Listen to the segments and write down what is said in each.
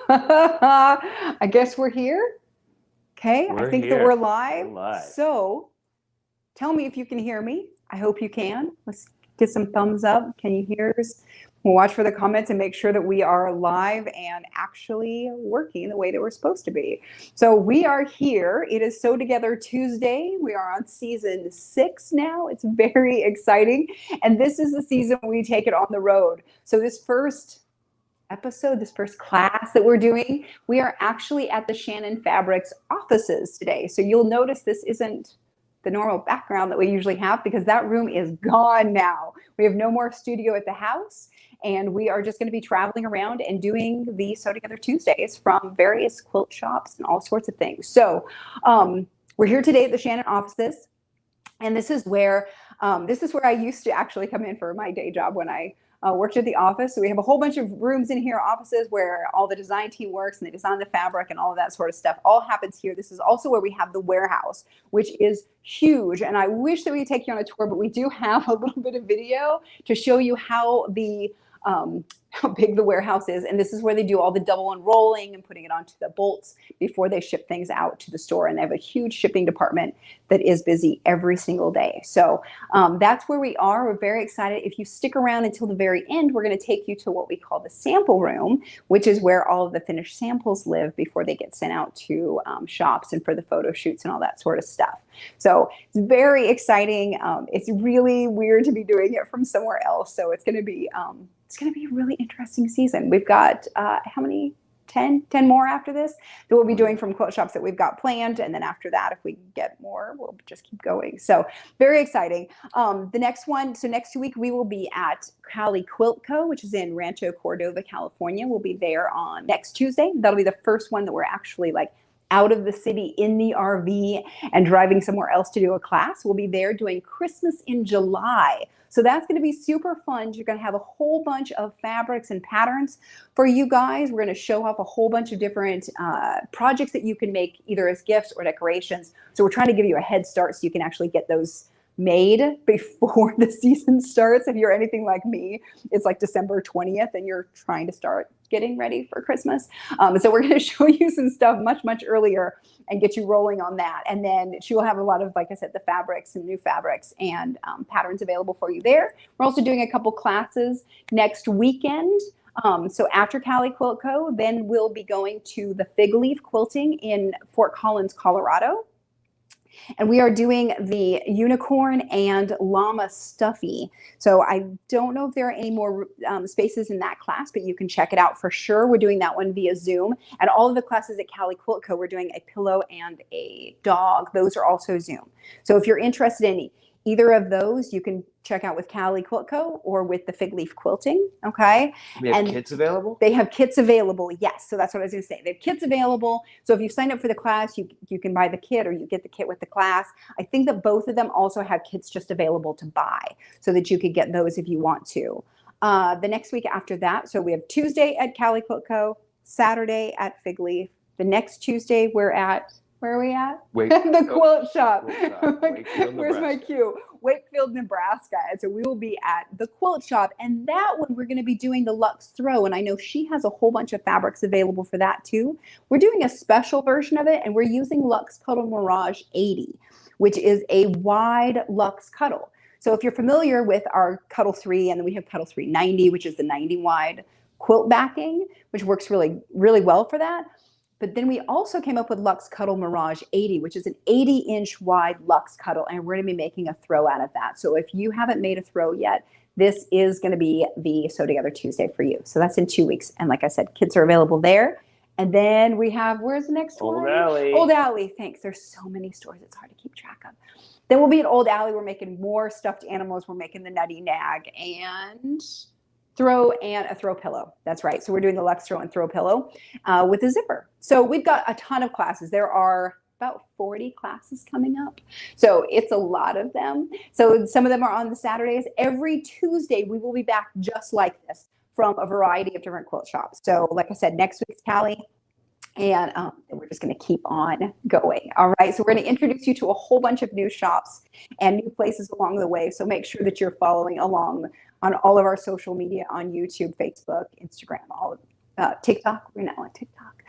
I guess we're here. Okay, I We're think that here. we're live. We're live. So tell me if you can hear me. I hope you can. Let's get some thumbs up. Can you hear us? We'll watch for the comments and make sure that we are live and actually working the way that we're supposed to be. So we are here. It is Sew Together Tuesday. We are on season 6 now. It's very exciting. And this is the season we take it on the road. So this first episode, this first class that we're doing, we are actually at the Shannon Fabrics offices today. So you'll notice this isn't the normal background that we usually have because that room is gone now. We have no more studio at the house, and we are just going to be traveling around and doing the Sew Together Tuesdays from various quilt shops and all sorts of things. So we're here today at the Shannon offices, and this is where I used to actually come in for my day job when I worked at the office. So we have a whole bunch of rooms in here, offices where all the design team works and they design the fabric and all of that sort of stuff. All happens here. This is also where we have the warehouse, which is huge. And I wish that we could take you on a tour, but we do have a little bit of video to show you how big the warehouse is. And this is where they do all the double unrolling and putting it onto the bolts before they ship things out to the store. And they have a huge shipping department that is busy every single day. So that's where we are. We're very excited. If you stick around until the very end, we're going to take you to what we call the sample room, which is where all of the finished samples live before they get sent out to shops and for the photo shoots and all that sort of stuff. So it's very exciting. It's really weird to be doing it from somewhere else. So it's going to be a really interesting season. We've got how many? 10 more after this that we'll be doing from quilt shops that we've got planned. And then after that, if we get more, we'll just keep going. So very exciting. The next one, so next week we will be at Cali Quilt Co., which is in Rancho Cordova, California. We'll be there on next Tuesday. That'll be the first one that we're actually like out of the city in the RV and driving somewhere else to do a class. We'll be there doing Christmas in July. So that's going to be super fun. You're going to have a whole bunch of fabrics and patterns for you guys. We're going to show off a whole bunch of different projects that you can make either as gifts or decorations. So we're trying to give you a head start so you can actually get those made before the season starts. If you're anything like me, it's like December 20th and you're trying to start getting ready for Christmas. So we're going to show you some stuff much earlier and get you rolling on that. And then she will have a lot of, like I said, the fabrics and new fabrics and patterns available for you there. We're also doing a couple classes next weekend. So after Cali Quilt Co., then we'll be going to the Fig Leaf Quilting in Fort Collins, Colorado. And we are doing the unicorn and llama stuffy. So I don't know if there are any more spaces in that class, but you can check it out for sure. We're doing that one via Zoom. And all of the classes at Cali Quilt Co., we're doing a pillow and a dog. Those are also Zoom. So if you're interested in either of those, you can check out with Cali Quilt Co. or with the Fig Leaf Quilting, okay? We have kits available? They have kits available, yes. So that's what I was going to say. They have kits available. So if you sign up for the class, you can buy the kit or you get the kit with the class. I think that both of them also have kits just available to buy so that you could get those if you want to. The next week after that, so we have Tuesday at Cali Quilt Co., Saturday at Fig Leaf. The next Tuesday we're at, where are we at? The quilt shop. Where's my cue? Wakefield, Nebraska. And so we will be at the quilt shop. And that one, we're going to be doing the Luxe Throw. And I know she has a whole bunch of fabrics available for that too. We're doing a special version of it. And we're using Luxe Cuddle Mirage 80, which is a wide Luxe Cuddle. So if you're familiar with our Cuddle 3, and then we have Cuddle 390, which is the 90 wide quilt backing, which works really, really well for that. But then we also came up with Luxe Cuddle Mirage 80, which is an 80-inch wide Luxe Cuddle, and we're going to be making a throw out of that. So if you haven't made a throw yet, this is going to be the Sew Together Tuesday for you. So that's in 2 weeks. And like I said, kits are available there. And then we have, where's the next one? Old Alley. Old Alley, thanks. There's so many stores, it's hard to keep track of. Then we'll be at Old Alley. We're making more stuffed animals. We're making the Nutty Nag and throw and a throw pillow. That's right. So we're doing the Luxe Throw and throw pillow with a zipper. So we've got a ton of classes. There are about 40 classes coming up. So it's a lot of them. So some of them are on the Saturdays. Every Tuesday, we will be back just like this from a variety of different quilt shops. So like I said, next week's Cali. And we're just going to keep on going. All right. So we're going to introduce you to a whole bunch of new shops and new places along the way. So make sure that you're following along on all of our social media on YouTube, Facebook, Instagram, all TikTok. We're now on TikTok.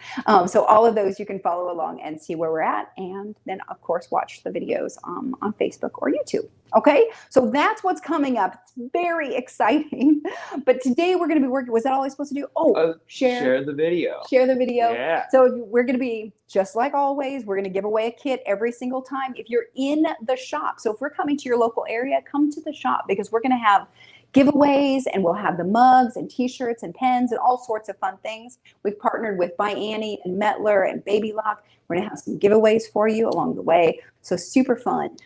So all of those you can follow along and see where we're at. And then, of course, watch the videos on Facebook or YouTube. Okay, so that's what's coming up. It's very exciting. But today we're going to be working. Was that all I was supposed to do? Oh, share the video. Share the video. Yeah. So we're going to be, just like always, we're going to give away a kit every single time if you're in the shop. So if we're coming to your local area, come to the shop because we're going to have giveaways, and we'll have the mugs and t-shirts and pens and all sorts of fun things. We've partnered with By Annie and Metler and Baby Lock. We're going to have some giveaways for you along the way. So super fun.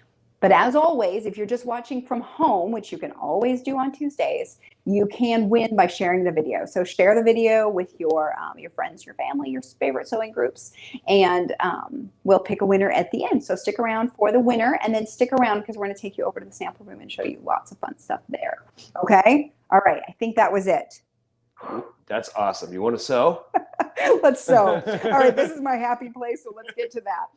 But as always, if you're just watching from home, which you can always do on Tuesdays, you can win by sharing the video. So share the video with your friends, your family, your favorite sewing groups, and we'll pick a winner at the end. So stick around for the winner, and then stick around because we're going to take you over to the sample room and show you lots of fun stuff there. Okay? All right. I think that was it. That's awesome. You want to sew? Let's sew. All right, this is my happy place, so let's get to that.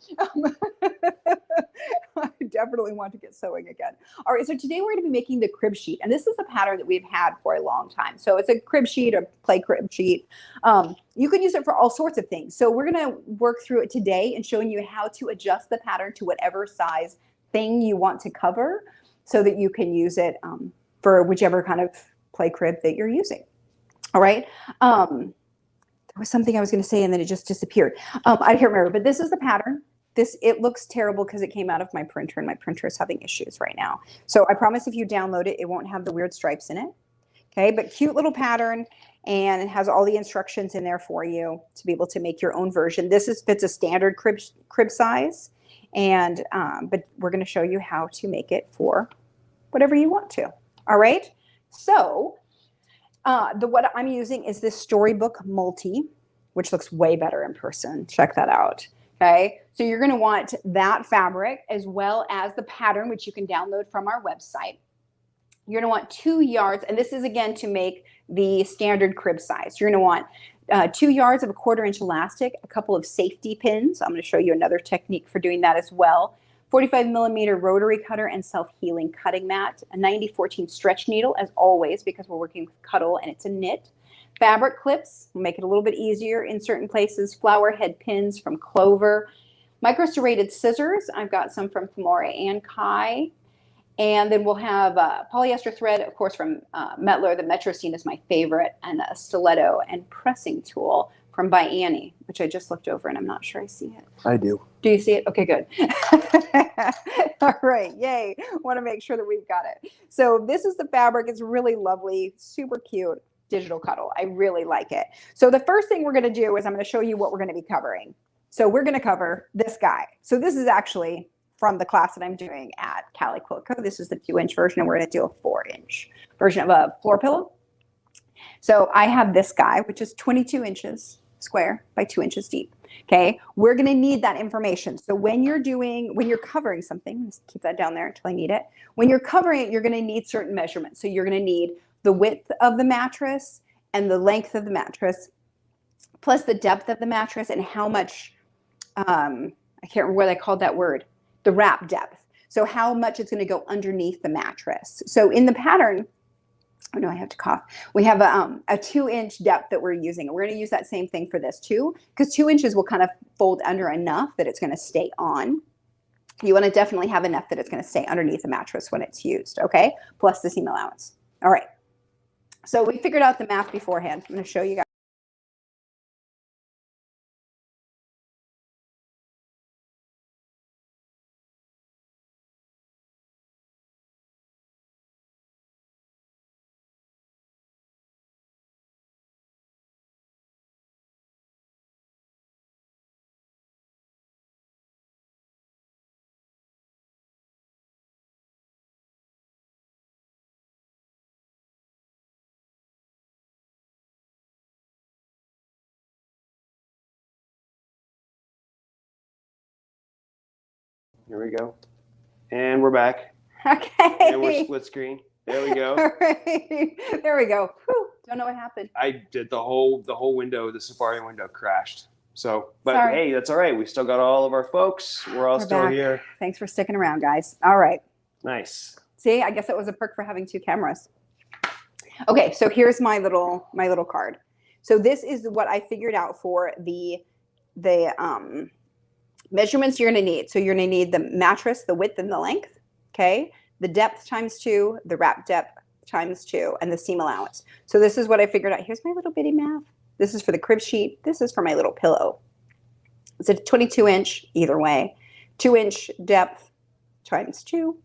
I definitely want to get sewing again. All right, so today we're going to be making the crib sheet, and this is a pattern that we've had for a long time. So it's a crib sheet, a play crib sheet. You can use it for all sorts of things. So we're going to work through it today and showing you how to adjust the pattern to whatever size thing you want to cover so that you can use it for whichever kind of play crib that you're using. All right. There was something I was going to say and then it just disappeared. I can't remember, but this is the pattern. It looks terrible because it came out of my printer and my printer is having issues right now. So I promise if you download it, it won't have the weird stripes in it. Okay, but cute little pattern, and it has all the instructions in there for you to be able to make your own version. This fits a standard crib size, and but we're going to show you how to make it for whatever you want to. All right, so what I'm using is this Storybook Multi, which looks way better in person. Check that out. Okay, so you're going to want that fabric as well as the pattern, which you can download from our website. You're going to want 2 yards, and this is again to make the standard crib size. You're going to want 2 yards of a 1/4 inch elastic, a couple of safety pins. I'm going to show you another technique for doing that as well. 45mm rotary cutter and self-healing cutting mat, a 90-14 stretch needle as always because we're working with Cuddle and it's a knit. Fabric clips will make it a little bit easier in certain places. Flower head pins from Clover. Micro serrated scissors. I've got some from Famore and Kai. And then we'll have polyester thread, of course, from Metler. The Metro Scene is my favorite, and a stiletto and pressing tool from By Annie, which I just looked over and I'm not sure I see it. I do. Do you see it? Okay, good. All right, yay. Want to make sure that we've got it. So this is the fabric. It's really lovely, super cute digital Cuddle. I really like it. So the first thing we're going to do is I'm going to show you what we're going to be covering. So we're going to cover this guy. So this is actually from the class that I'm doing at Cali Quilt Co. This is the 2-inch version, and we're going to do a 4-inch version of a floor pillow. So I have this guy, which is 22 inches square by 2 inches deep. Okay, we're going to need that information. So when you're covering something, let's keep that down there until I need it. When you're covering it, you're going to need certain measurements. So you're going to need the width of the mattress and the length of the mattress, plus the depth of the mattress and how much, I can't remember what I called that word, the wrap depth. So how much it's going to go underneath the mattress. So in the pattern, oh no, I have to cough. We have a 2-inch depth that we're using. We're going to use that same thing for this too, because 2 inches will kind of fold under enough that it's going to stay on. You want to definitely have enough that it's going to stay underneath the mattress when it's used, okay? Plus the seam allowance. All right. So we figured out the math beforehand. I'm going to show you guys. Here we go. And we're back. Okay. And we're split screen. There we go. All right. There we go. Whew. Don't know what happened. I did the whole window, the Safari window crashed. So, but Sorry. hey, that's all right. We still got all of our folks. We're all still back. here. Thanks for sticking around, guys. All right. Nice. See, I guess that was a perk for having 2 cameras. Okay, so here's my little card. So this is what I figured out for the measurements you're going to need. So you're going to need the mattress, the width and the length, okay? The depth times 2, the wrap depth times 2, and the seam allowance. So this is what I figured out. Here's my little bitty math. This is for the crib sheet. This is for my little pillow. It's a 22-inch either way. 2-inch depth times 2.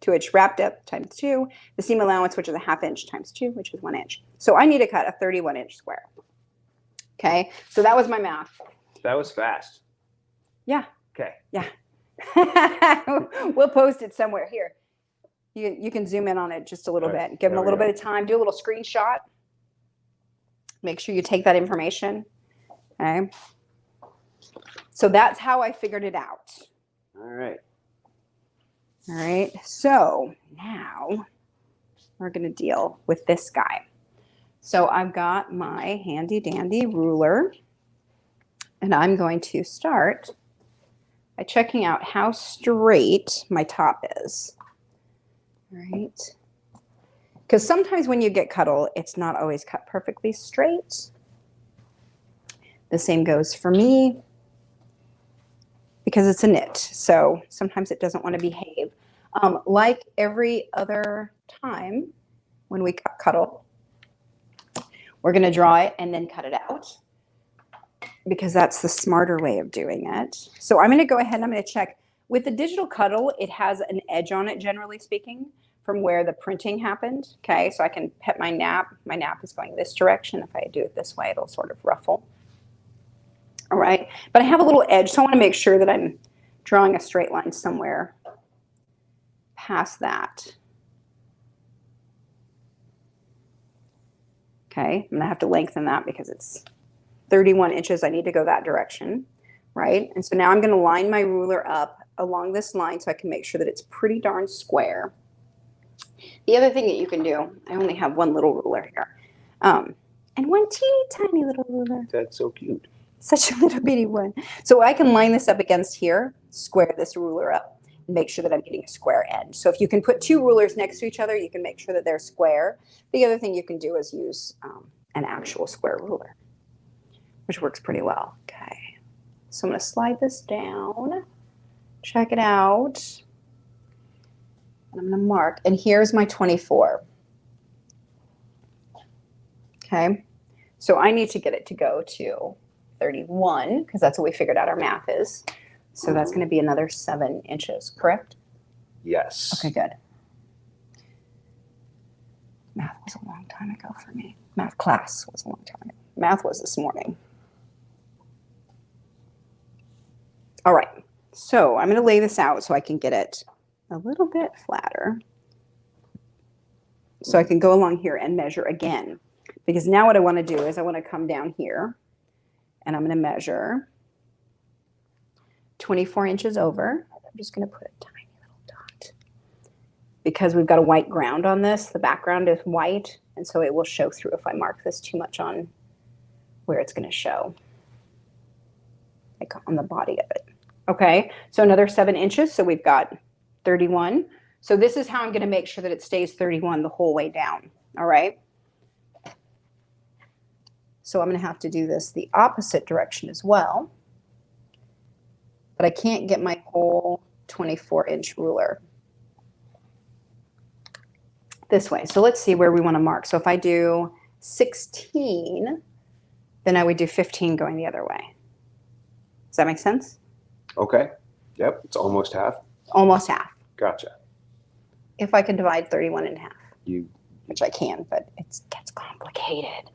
2-inch wrap depth times 2. The seam allowance, which is a 1/2 inch times 2, which is 1 inch. So I need to cut a 31-inch square. Okay, so that was my math. That was fast. Yeah. Okay. Yeah. We'll post it somewhere here. You can zoom in on it just a little bit. Give them a little bit of time. Do a little screenshot. Make sure you take that information. Okay. So that's how I figured it out. All right. All right. So now we're going to deal with this guy. So I've got my handy dandy ruler, and I'm going to start by checking out how straight my top is. All right. Because sometimes when you get Cuddle, it's not always cut perfectly straight. The same goes for me because it's a knit. So sometimes it doesn't want to behave. Like every other time when we Cuddle, we're going to draw it and then cut it out because that's the smarter way of doing it. So I'm going to go ahead and I'm going to check. With the digital Cuddle, it has an edge on it, generally speaking, from where the printing happened. Okay, so I can pet my nap. My nap is going this direction. If I do it this way, it'll sort of ruffle. All right, but I have a little edge, so I want to make sure that I'm drawing a straight line somewhere past that. Okay, I'm going to have to lengthen that because it's 31 inches. I need to go that direction, right? And so now I'm going to line my ruler up along this line so I can make sure that it's pretty darn square. The other thing that you can do, I only have one little ruler here, and one teeny tiny little ruler. That's so cute. Such a little bitty one. So I can line this up against here, square this ruler up, and make sure that I'm getting a square edge. So if you can put 2 rulers next to each other, you can make sure that they're square. The other thing you can do is use an actual square ruler, which works pretty well. Okay, so I'm going to slide this down, check it out, and I'm going to mark. And here's my 24. Okay, so I need to get it to go to 31 because that's what we figured out our math is. So that's going to be another 7 inches, correct? Yes. Okay, good. Math was a long time ago for me. Math class was a long time ago. Math was this morning. All right, so I'm going to lay this out so I can get it a little bit flatter. So I can go along here and measure again. Because now what I want to do is I want to come down here and I'm going to measure 24 inches over. I'm just going to put a tiny little dot. Because we've got a white ground on this, the background is white, and so it will show through if I mark this too much on where it's going to show, like on the body of it. Okay, so another 7 inches, so we've got 31. So this is how I'm going to make sure that it stays 31 the whole way down, all right? So I'm going to have to do this the opposite direction as well. But I can't get my whole 24-inch ruler this way. So let's see where we want to mark. So if I do 16, then I would do 15 going the other way. Does that make sense? Okay. Yep. It's almost half. Almost half. Gotcha. If I could divide 31 in half. Which I can, but it gets complicated.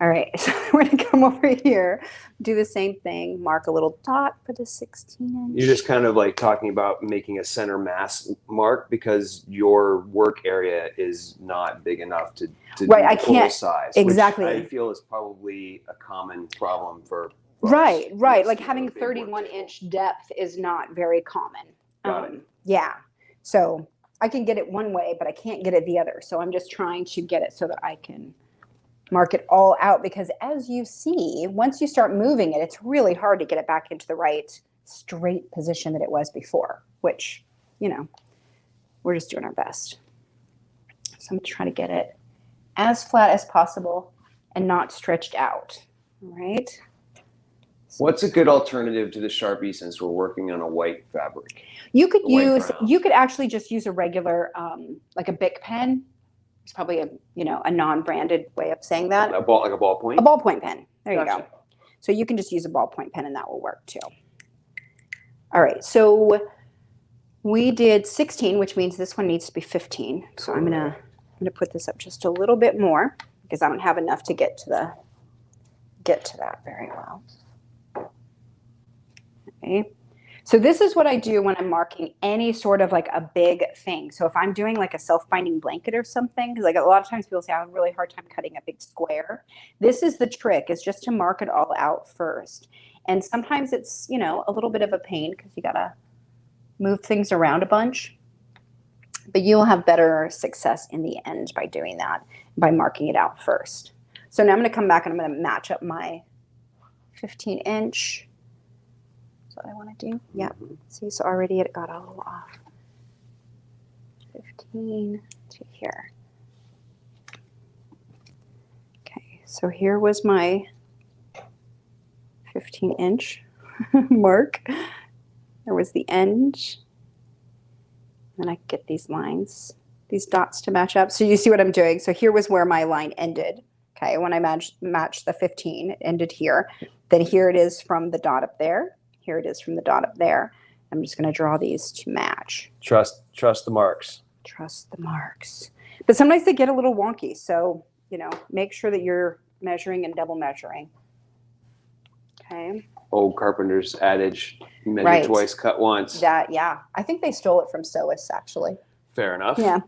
All right, so we're going to come over here, do the same thing, mark a little dot for the 16-inch. You're just kind of like talking about making a center mass mark because your work area is not big enough to right, do I full can't, size. exactly. Which I feel is probably a common problem for folks. Right. Yes, Like having 31-inch depth is not very common. Got it. Yeah, so I can get it one way, but I can't get it the other. So I'm just trying to get it so that I can mark it all out, because as you see, once you start moving it, it's really hard to get it back into the right straight position that it was before, which, you know, we're just doing our best. So I'm going to try to get it as flat as possible and not stretched out. All right. What's a good alternative to the Sharpie since we're working on a white fabric? You could White brown. you could actually just use a regular, like a Bic pen. It's probably a, a non-branded way of saying that. Like a ballpoint? A ballpoint pen. There you Gotcha. go. So you can just use a ballpoint pen and that will work too. All right. So we did 16, which means this one needs to be 15. So I'm gonna put this up just a little bit more because I don't have enough to get to that very well. Okay. So this is what I do when I'm marking any sort of like a big thing. So if I'm doing like a self-binding blanket or something, because like a lot of times people say I have a really hard time cutting a big square. This is the trick, is just to mark it all out first. And sometimes it's, a little bit of a pain because you gotta move things around a bunch. But you'll have better success in the end by doing that, by marking it out first. So now I'm gonna come back and I'm gonna match up my 15-inch. What I want to do. Yeah. See, so already it got a little off. 15 to here. Okay, so here was my 15-inch mark. There was the end. Then I get these lines, these dots to match up. So you see what I'm doing. So here was where my line ended. Okay, when I matched the 15, it ended here. Then here it is from the dot up there. Here it is from the dot up there. I'm just going to draw these to match. Trust the marks. Trust the marks. But sometimes they get a little wonky. So, make sure that you're measuring and double measuring. Okay. Old carpenter's adage, measure Right. twice, cut once. Yeah. I think they stole it from sewists, actually. Fair enough. Yeah.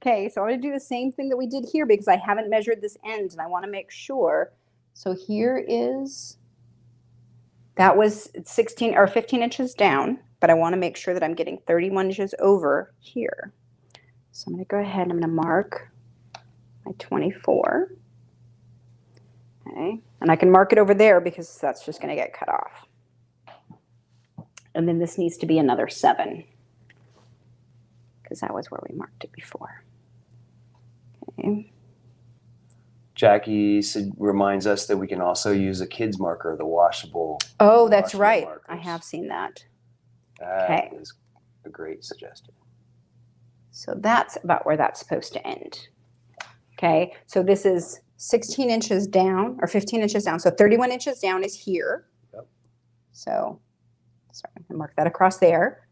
Okay, so I'm going to do the same thing that we did here because I haven't measured this end and I want to make sure. So here that was 16 or 15 inches down, but I want to make sure that I'm getting 31 inches over here. So I'm going to go ahead and I'm going to mark my 24. Okay, and I can mark it over there because that's just going to get cut off. And then this needs to be another 7 because that was where we marked it before. Okay. Jackie reminds us that we can also use a kid's marker, the washable. Oh, that's washable right. markers. I have seen that. That is a great suggestion. So that's about where that's supposed to end. Okay, so this is 16 inches down or 15 inches down. So 31 inches down is here. Yep. So sorry, I'm gonna mark that across there.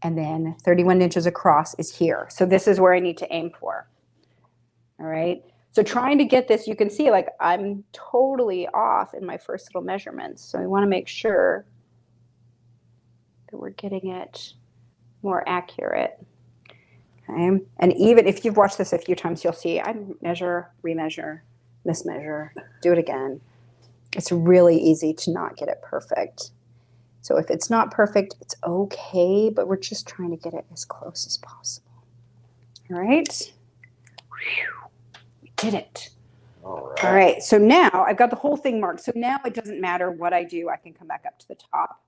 And then 31 inches across is here. So this is where I need to aim for. All right. So trying to get this, you can see like I'm totally off in my first little measurements. So we want to make sure that we're getting it more accurate. Okay. And even if you've watched this a few times, you'll see I measure, remeasure, mismeasure, do it again. It's really easy to not get it perfect. So if it's not perfect, it's okay, but we're just trying to get it as close as possible. All right. We did it. All right. So now I've got the whole thing marked. So now it doesn't matter what I do. I can come back up to the top.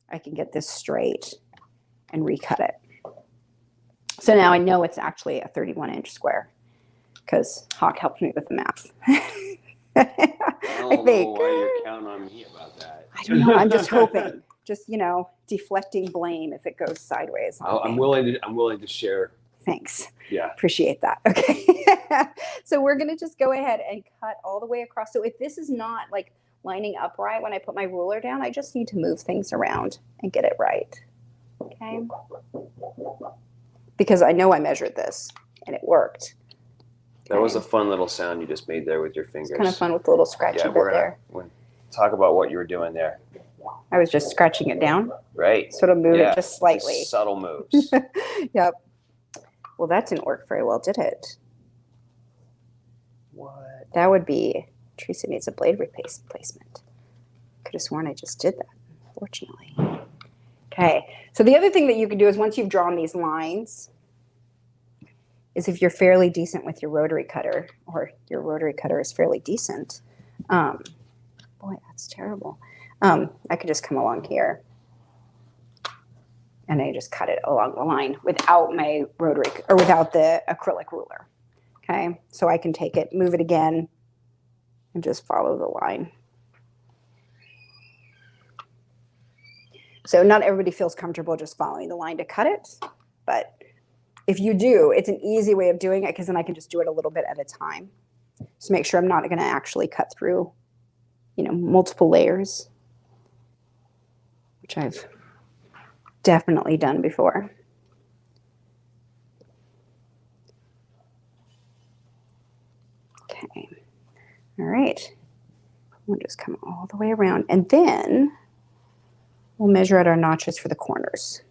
I can get this straight and recut it. So now I know it's actually a 31-inch square because Hawk helped me with the math. I don't know why you're counting on me about that. I don't know. I'm just hoping. Just, deflecting blame if it goes sideways. I'm willing to share. Thanks. Yeah. Appreciate that. Okay. So we're going to just go ahead and cut all the way across. So if this is not like lining up right when I put my ruler down, I just need to move things around and get it right. Okay. Because I know I measured this and it worked. That was a fun little sound you just made there with your fingers. It's kind of fun with the little scratchy bit there. We're talk about what you were doing there. I was just scratching it down. Right. Sort of move it just slightly. Just subtle moves. Yep. Well, that didn't work very well, did it? What? That would be, Teresa needs a blade replacement. Could have sworn I just did that, unfortunately. Okay. So the other thing that you can do is once you've drawn these lines, is if you're fairly decent with your rotary cutter, or your rotary cutter is fairly decent. Boy, that's terrible. I could just come along here and I just cut it along the line without my rotary or without the acrylic ruler. Okay, so I can take it, move it again, and just follow the line. So not everybody feels comfortable just following the line to cut it, but if you do, it's an easy way of doing it because then I can just do it a little bit at a time. Just make sure I'm not going to actually cut through, multiple layers, which I've definitely done before. Okay. All right. We'll just come all the way around, and then we'll measure out our notches for the corners.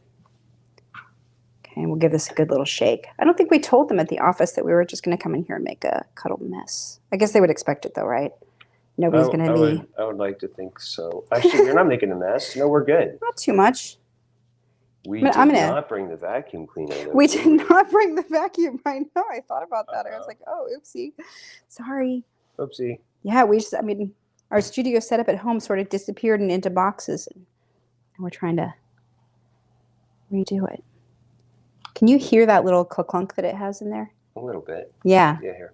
Okay, we'll give this a good little shake. I don't think we told them at the office that we were just going to come in here and make a Cuddle mess. I guess they would expect it though, right? Nobody's going to be... I would like to think so. Actually, you're not making a mess. No, we're good. Not too much. We did not bring the vacuum cleaner. Though, we did not bring the vacuum. I know. I thought about that. I was like, oh, oopsie. Sorry. Oopsie. Yeah, our studio setup at home sort of disappeared and into boxes. And we're trying to redo it. Can you hear that little clunk that it has in there? A little bit. Yeah. Yeah, here.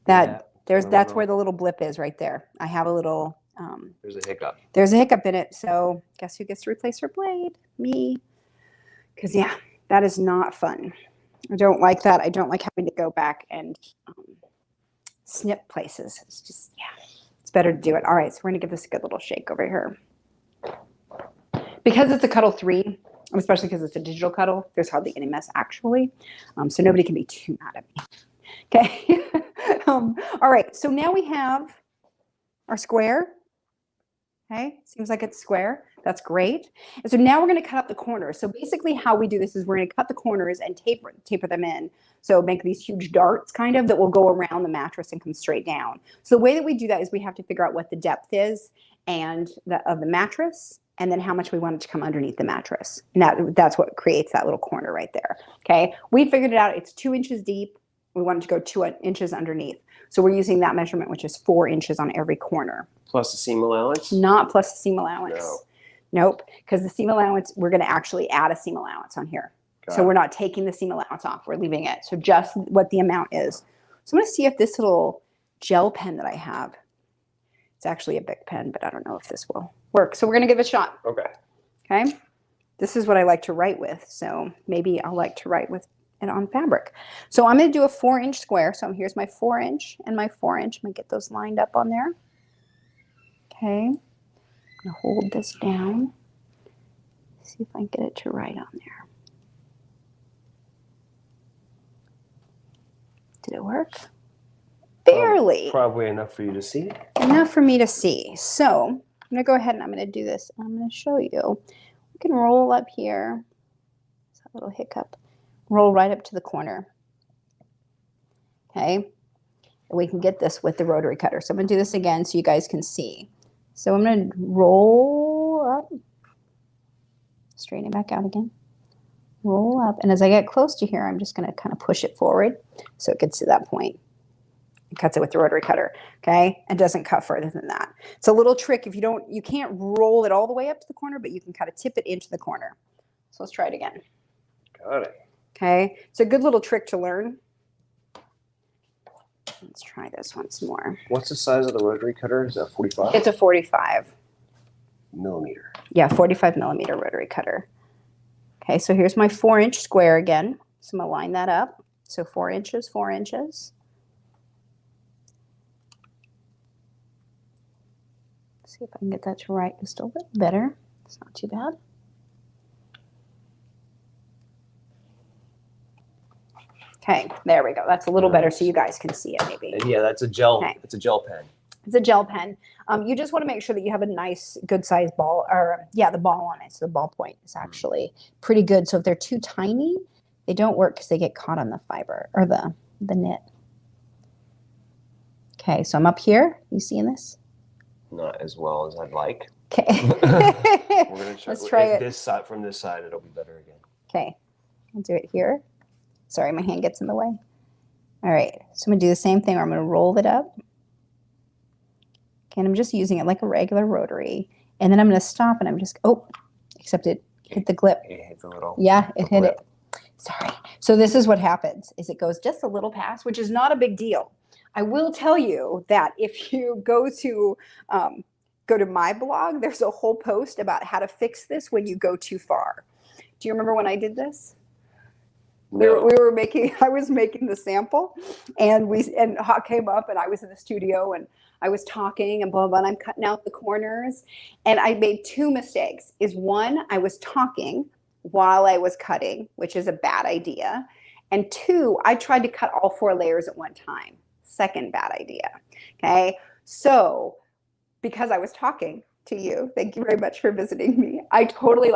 That's where the little blip is right there. I have a little... there's a hiccup. There's a hiccup in it. So guess who gets to replace her blade? Me. Because, yeah, that is not fun. I don't like that. I don't like having to go back and snip places. It's just, yeah, it's better to do it. All right, so we're going to give this a good little shake over here. Because it's a Cuddle 3, especially because it's a digital Cuddle, there's hardly any mess actually. So nobody can be too mad at me. Okay. All right, so now we have our square. Okay, seems like it's square. That's great. And so now we're going to cut out the corners. So basically how we do this is we're going to cut the corners and taper them in. So make these huge darts kind of that will go around the mattress and come straight down. So the way that we do that is we have to figure out what the depth is of the mattress, and then how much we want it to come underneath the mattress. And that's what creates that little corner right there. Okay, we figured it out. It's 2 inches deep. We want it to go 2 inches underneath. So we're using that measurement, which is 4 inches on every corner. Plus the seam allowance? Not plus the seam allowance. No. Nope, because the seam allowance, we're going to actually add a seam allowance on here. So we're not taking the seam allowance off. We're leaving it. So just what the amount is. So I'm going to see if this little gel pen that I have, it's actually a big pen, but I don't know if this will work. So we're going to give it a shot. Okay. Okay. This is what I like to write with. So maybe I'll like to write with it on fabric. So I'm going to do a 4-inch square. So here's my 4-inch and my 4-inch. I'm going to get those lined up on there. Okay. I'm going to hold this down. See if I can get it to write on there. Did it work? Barely. Probably enough for you to see. Enough for me to see. So I'm going to go ahead and I'm going to do this. I'm going to show you. We can roll up here. It's a little hiccup. Roll right up to the corner. Okay. And we can get this with the rotary cutter. So I'm going to do this again so you guys can see. So I'm going to roll up. Straighten it back out again. Roll up. And as I get close to here, I'm just going to kind of push it forward so it gets to that point. It cuts it with the rotary cutter, okay? And doesn't cut further than that. It's a little trick. If you can't roll it all the way up to the corner, but you can kind of tip it into the corner. So let's try it again. Got it. Okay, it's a good little trick to learn. Let's try this once more. What's the size of the rotary cutter? Is that 45? It's a 45 millimeter. Yeah, 45 millimeter rotary cutter. Okay, so here's my 4-inch square again. So I'm gonna line that up. So 4 inches, 4 inches. See if I can get that to write just a little better. It's not too bad. Okay, there we go. That's a little better so you guys can see it maybe. And yeah, that's a gel. Okay. It's a gel pen. It's a gel pen. You just want to make sure that you have a nice, good size ball, or yeah, the ball on it. So the ball point is actually pretty good. So if they're too tiny, they don't work because they get caught on the fiber or the knit. Okay, so I'm up here. You seeing this? Not as well as I'd like. Okay. We're gonna try, Let's try it. This side, from this side, it'll be better again. Okay, I'll do it here. Sorry, my hand gets in the way. All right, so I'm gonna do the same thing where I'm gonna roll it up. Okay, and I'm just using it like a regular rotary. And then I'm gonna stop and I'm just, except it hit the clip. It hit the little. Yeah, it hit clip. it. Sorry. So this is what happens, is it goes just a little past, which is not a big deal. I will tell you that if you go to my blog, there's a whole post about how to fix this when you go too far. Do you remember when I did this? No. I was making the sample, and Hawk came up, and I was in the studio, and I was talking and blah, blah, and I'm cutting out the corners, and I made two mistakes. Is one, I was talking while I was cutting, which is a bad idea. And two, I tried to cut all 4 layers at one time. Second bad idea. Okay. So because I was talking to you, thank you very much for visiting me, I totally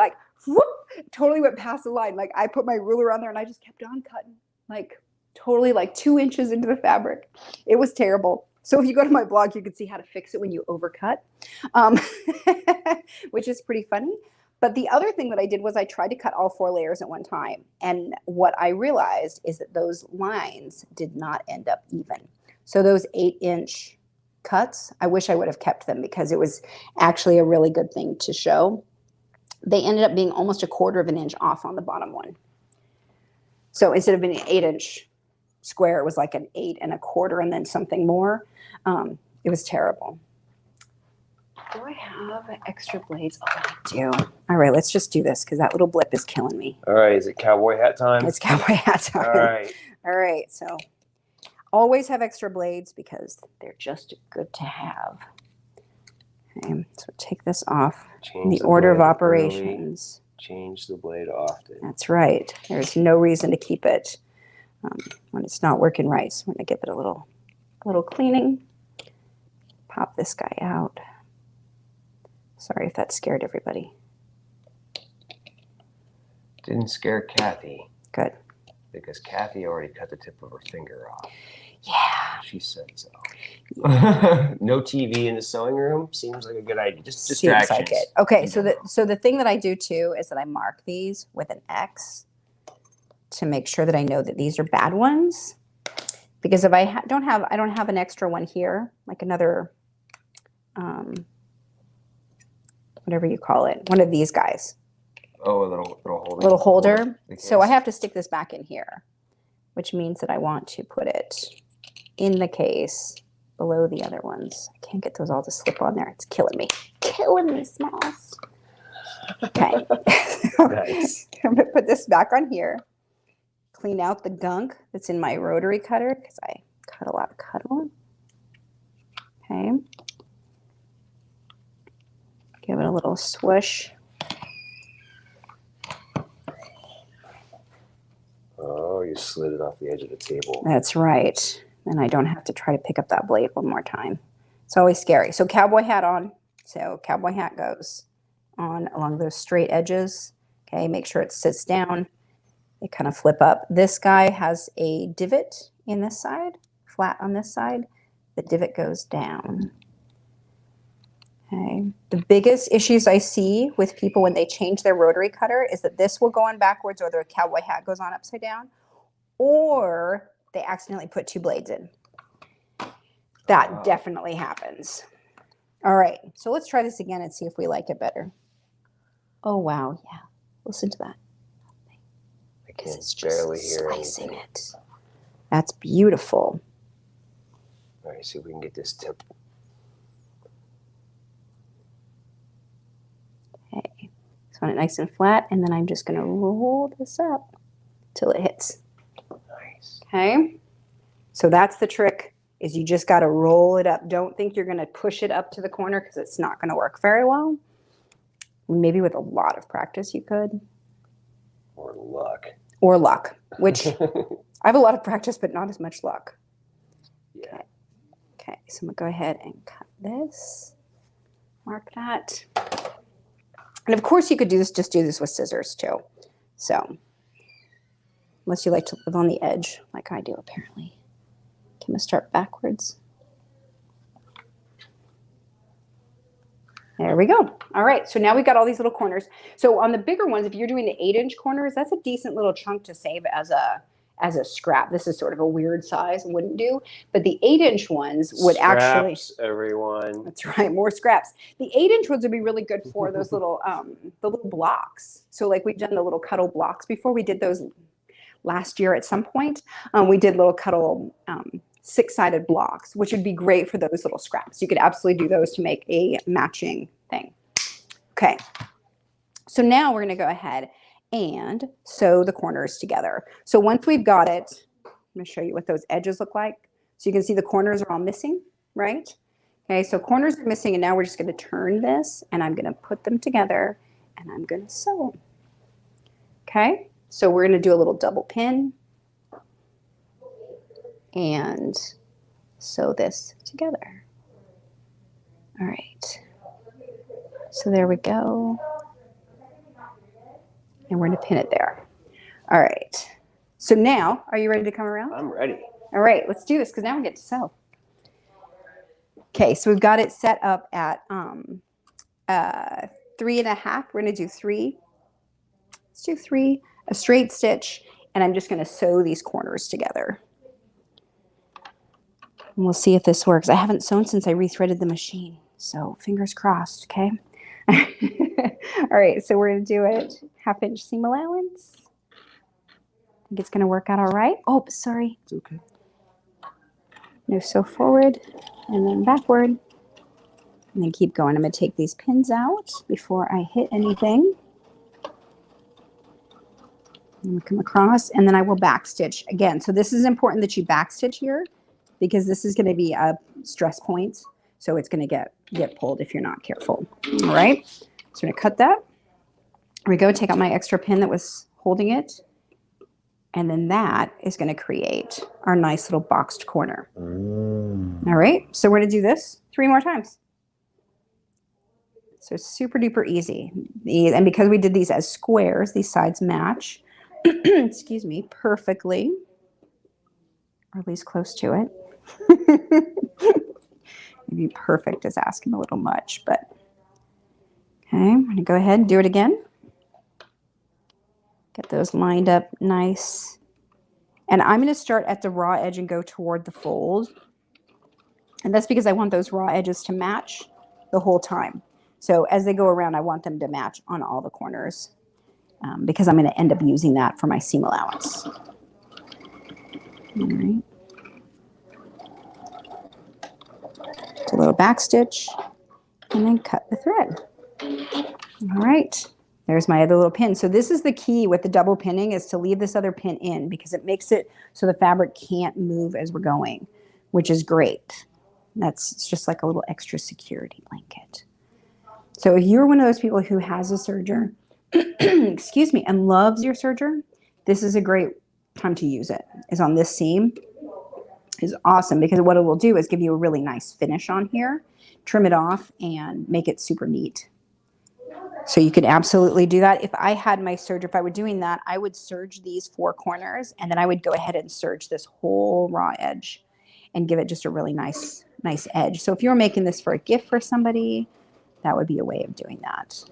totally went past the line. Like I put my ruler on there and I just kept on cutting, like totally like 2 inches into the fabric. It was terrible. So if you go to my blog, you can see how to fix it when you overcut, which is pretty funny. But the other thing that I did was I tried to cut all 4 layers at one time. And what I realized is that those lines did not end up even. So those 8-inch cuts, I wish I would have kept them because it was actually a really good thing to show. They ended up being almost 1/4 of an inch off on the bottom one. So instead of being an 8-inch square, it was like an 8 1/4 and then something more. It was terrible. Do I have extra blades? Oh, I do. All right, let's just do this because that little blip is killing me. All right, is it cowboy hat time? It's cowboy hat time. All right. All right, so always have extra blades because they're just good to have. Okay, so take this off. Change the order of blade operations. early, change the blade often. That's right. There's no reason to keep it when it's not working right. So I'm going to give it a little cleaning. Pop this guy out. Sorry if that scared everybody. Didn't scare Kathy. Good. Because Kathy already cut the tip of her finger off. Yeah. She said so. Yeah. No TV in the sewing room seems like a good idea. Just distractions. Seems like it. Okay, so the thing that I do too is that I mark these with an X to make sure that I know that these are bad ones. Because if I don't have an extra one here, like another, whatever you call it, one of these guys. Oh, a little holder. Little holder. So I have to stick this back in here, which means that I want to put it in the case below the other ones. I can't get those all to slip on there. It's killing me. Killing me, Smalls. Okay. Nice. I'm going to put this back on here. Clean out the gunk that's in my rotary cutter because I cut a lot of Cuddle. Okay. Give it a little swoosh. Oh, you slid it off the edge of the table. That's right. Then I don't have to try to pick up that blade one more time. It's always scary. So cowboy hat on. So cowboy hat goes on along those straight edges. Okay, make sure it sits down. They kind of flip up. This guy has a divot in this side, flat on this side. The divot goes down. Okay. The biggest issues I see with people when they change their rotary cutter is that this will go on backwards or their cowboy hat goes on upside down, or they accidentally put 2 blades in. That definitely happens. All right, so let's try this again and see if we like it better. Oh, wow, yeah. Listen to that. I can barely hear slicing anything. it. That's beautiful. All right, see if we can get this tip. Okay, so I want it nice and flat, and then I'm just going to roll this up till it hits. Nice. Okay, so that's the trick, is you just got to roll it up. Don't think you're going to push it up to the corner because it's not going to work very well. Maybe with a lot of practice you could. Or luck. Or luck, which I have a lot of practice, but not as much luck. Yeah. Okay, so I'm going to go ahead and cut this. Mark that. And of course you could just do this with scissors too. So, unless you like to live on the edge like I do apparently. Okay, I'm going to start backwards. There we go. All right, so now we've got all these little corners. So on the bigger ones, if you're doing the 8-inch corners, that's a decent little chunk to save as a scrap. This is sort of a weird size, wouldn't do. But the 8-inch ones would actually. Scraps, everyone. That's right, more scraps. The 8-inch ones would be really good for those little the little blocks. So like we've done the little Cuddle blocks before. We did those last year at some point. We did little Cuddle 6-sided blocks, which would be great for those little scraps. You could absolutely do those to make a matching thing. Okay, so now we're going to go ahead and sew the corners together. So once we've got it, I'm going to show you what those edges look like. So you can see the corners are all missing, right? Okay, so corners are missing, and now we're just going to turn this, and I'm going to put them together, and I'm going to sew them. Okay, so we're going to do a little double pin and sew this together. All right, so there we go. And we're going to pin it there. All right, so now, are you ready to come around? I'm ready. All right, let's do this, because now we get to sew. Okay, so we've got it set up at 3.5. We're going to do 3. Let's do 3, a straight stitch, and I'm just going to sew these corners together. And we'll see if this works. I haven't sewn since I rethreaded the machine, so fingers crossed, okay? All right, so we're going to do it 1/2 inch seam allowance. I think it's going to work out all right. Oh, sorry. It's okay. No, sew forward and then backward. And then keep going. I'm going to take these pins out before I hit anything. And we come across, and then I will backstitch again. So this is important that you backstitch here, because this is going to be a stress point. So it's going to get pulled if you're not careful. All right. So I'm going to cut that. Here we go. Take out my extra pin that was holding it. And then that is going to create our nice little boxed corner. All right. So we're going to do this 3 more times. So super duper easy. And because we did these as squares, these sides match, excuse me, perfectly, or at least close to it. Maybe perfect is asking a little much, but okay, I'm going to go ahead and do it again. Get those lined up nice. And I'm going to start at the raw edge and go toward the fold. And that's because I want those raw edges to match the whole time. So as they go around, I want them to match on all the corners, because I'm going to end up using that for my seam allowance. All right. Do a little back stitch and then cut the thread. All right. There's my other little pin. So this is the key with the double pinning, is to leave this other pin in, because it makes it so the fabric can't move as we're going, which is great. It's just like a little extra security blanket. So if you're one of those people who has a serger, excuse me, and loves your serger, this is a great time to use it. Is on this seam is awesome, because what it will do is give you a really nice finish on here, trim it off, and make it super neat. So you could absolutely do that. If I had my serger, if I were doing that, I would serge these 4 corners, and then I would go ahead and serge this whole raw edge and give it just a really nice edge. So if you're making this for a gift for somebody, that would be a way of doing that.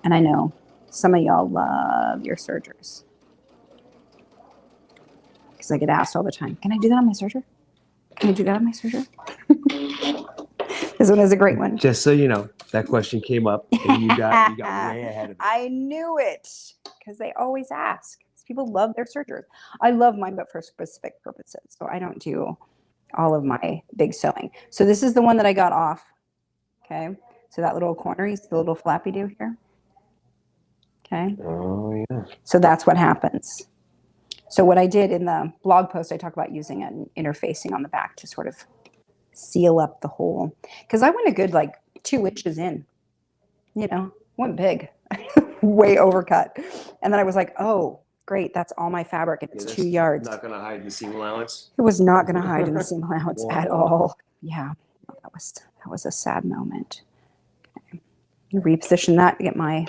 And I know some of y'all love your sergers, because I get asked all the time, can I do that on my serger? Can I do that on my serger? This one is a great one. Just so you know, that question came up, and you got way ahead of it. I knew it, because they always ask. People love their sergers. I love mine, but for specific purposes. So I don't do all of my big sewing. So this is the one that I got off. Okay. So that little corner, you see the little flappy do here? Okay. Oh, yeah. So that's what happens. So what I did in the blog post, I talk about using an interfacing on the back to sort of seal up the hole. Because I went a good 2 inches in, went big, way overcut. And then I was like, oh, great, that's all my fabric, and it's 2 yards. Not going to hide in the seam allowance? It was not going to hide in the seam allowance at all. Yeah, that was a sad moment. Okay. Reposition that to get my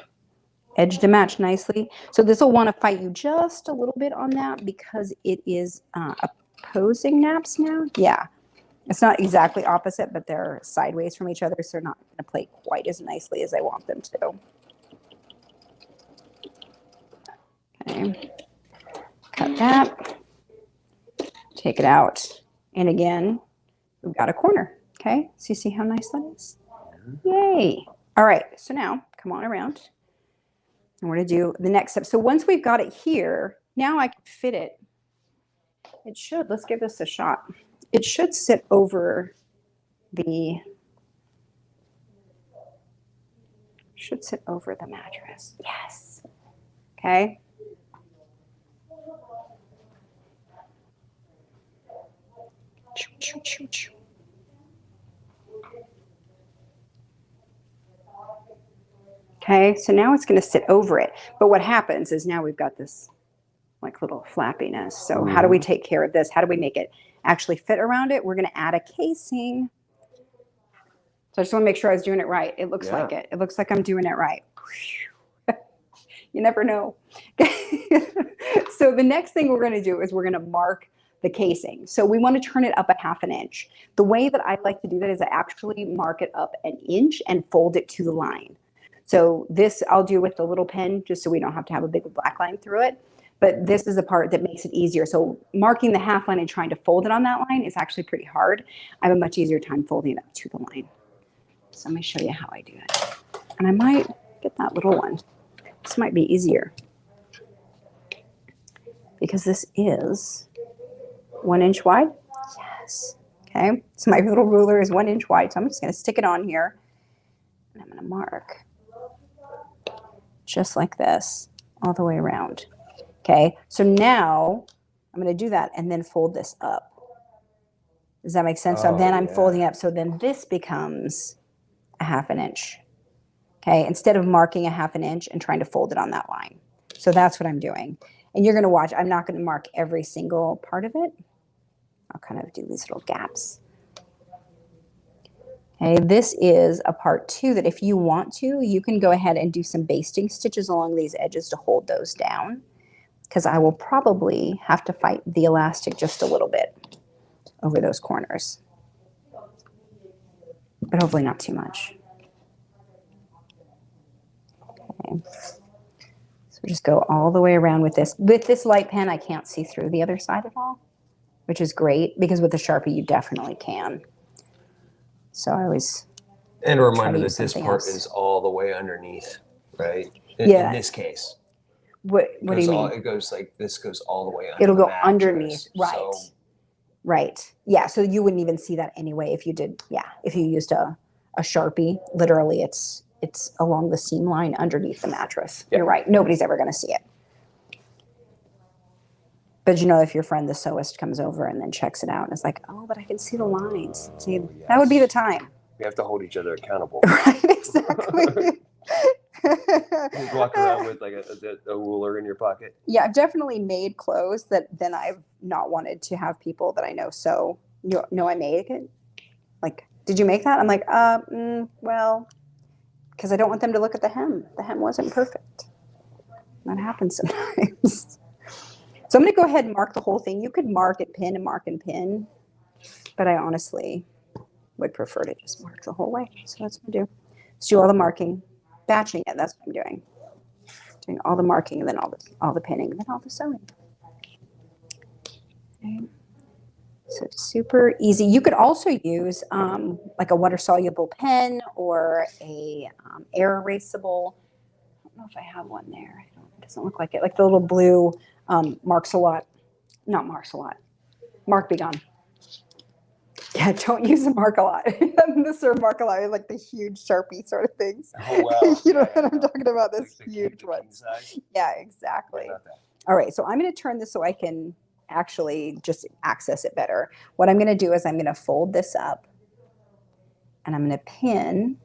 edge to match nicely. So this will want to fight you just a little bit on that, because it is opposing naps now. Yeah, it's not exactly opposite, but they're sideways from each other, so they're not going to play quite as nicely as I want them to. Okay, cut that, take it out, and again, we've got a corner. Okay, so you see how nice that is? Yay! All right, so now come on around, and we're going to do the next step. So once we've got it here, now I can fit it. It should, let's give this a shot. It should sit over the mattress. Yes. Okay. Okay, so now it's going to sit over it. But what happens is now we've got this like little flappiness. So how do we take care of this? How do we make it actually fit around it? We're going to add a casing. So I just want to make sure I was doing it right. It looks like it. It looks like I'm doing it right. You never know. So the next thing we're going to do is we're going to mark the casing. So we want to turn it up a half an inch. The way that I like to do that is I actually mark it up an inch and fold it to the line. So this I'll do with the little pen just so we don't have to have a big black line through it. But this is the part that makes it easier. So marking the half line and trying to fold it on that line is actually pretty hard. I have a much easier time folding it up to the line. So let me show you how I do it. And I might get that little one. This might be easier because this is 1 inch wide. Yes. Okay. So my little ruler is 1 inch wide. So I'm just going to stick it on here and I'm going to mark just like this all the way around. Okay. So now I'm going to do that and then fold this up. Does that make sense? So then I'm folding up. So then this becomes a half an inch. Okay. Instead of marking a half an inch and trying to fold it on that line. So that's what I'm doing. And you're going to watch. I'm not going to mark every single part of it. I'll kind of do these little gaps. Okay, this is a part too that if you want to, you can go ahead and do some basting stitches along these edges to hold those down, because I will probably have to fight the elastic just a little bit over those corners, but hopefully not too much. Okay. So just go all the way around with this. With this light pen, I can't see through the other side at all, which is great because with the Sharpie, you definitely can. So I always and a reminder that this part is all the way underneath, right? In this case. What do you mean? It goes like this goes all the way under. It'll the go mattress, underneath, right? So. Right. Yeah. So you wouldn't even see that anyway if you did. Yeah. If you used a Sharpie, literally, it's along the seam line underneath the mattress. Yep. You're right. Nobody's ever going to see it. But you know, if your friend the sewist comes over and then checks it out and is like, "Oh, but I can see the lines." See, yes. That would be the time. We have to hold each other accountable. Right. Exactly. You walk around with like a ruler in your pocket. Yeah, I've definitely made clothes that then I've not wanted to have people that I know sew. You know, I made it. Like, did you make that? I'm like, well, because I don't want them to look at the hem. The hem wasn't perfect. That happens sometimes. So I'm going to go ahead and mark the whole thing. You could mark and pin and mark and pin, but I honestly would prefer to just mark the whole way. So that's what I do. Let's do all the marking, batching it. That's what I'm doing. Doing all the marking and then all the pinning and then all the sewing. Okay. So it's super easy. You could also use like a water-soluble pen or a air erasable. I don't know if I have one there. It doesn't look like it. Like the little blue Marks a Lot. Not Marks a Lot. Mark Be Gone. Yeah, don't use a Mark a Lot. This or Mark a Lot is like the huge Sharpie sort of things. Oh, wow. You know what I'm talking about? This like huge one. Yeah, exactly. Yeah, all right, so I'm going to turn this so I can actually just access it better. What I'm going to do is I'm going to fold this up and I'm going to pin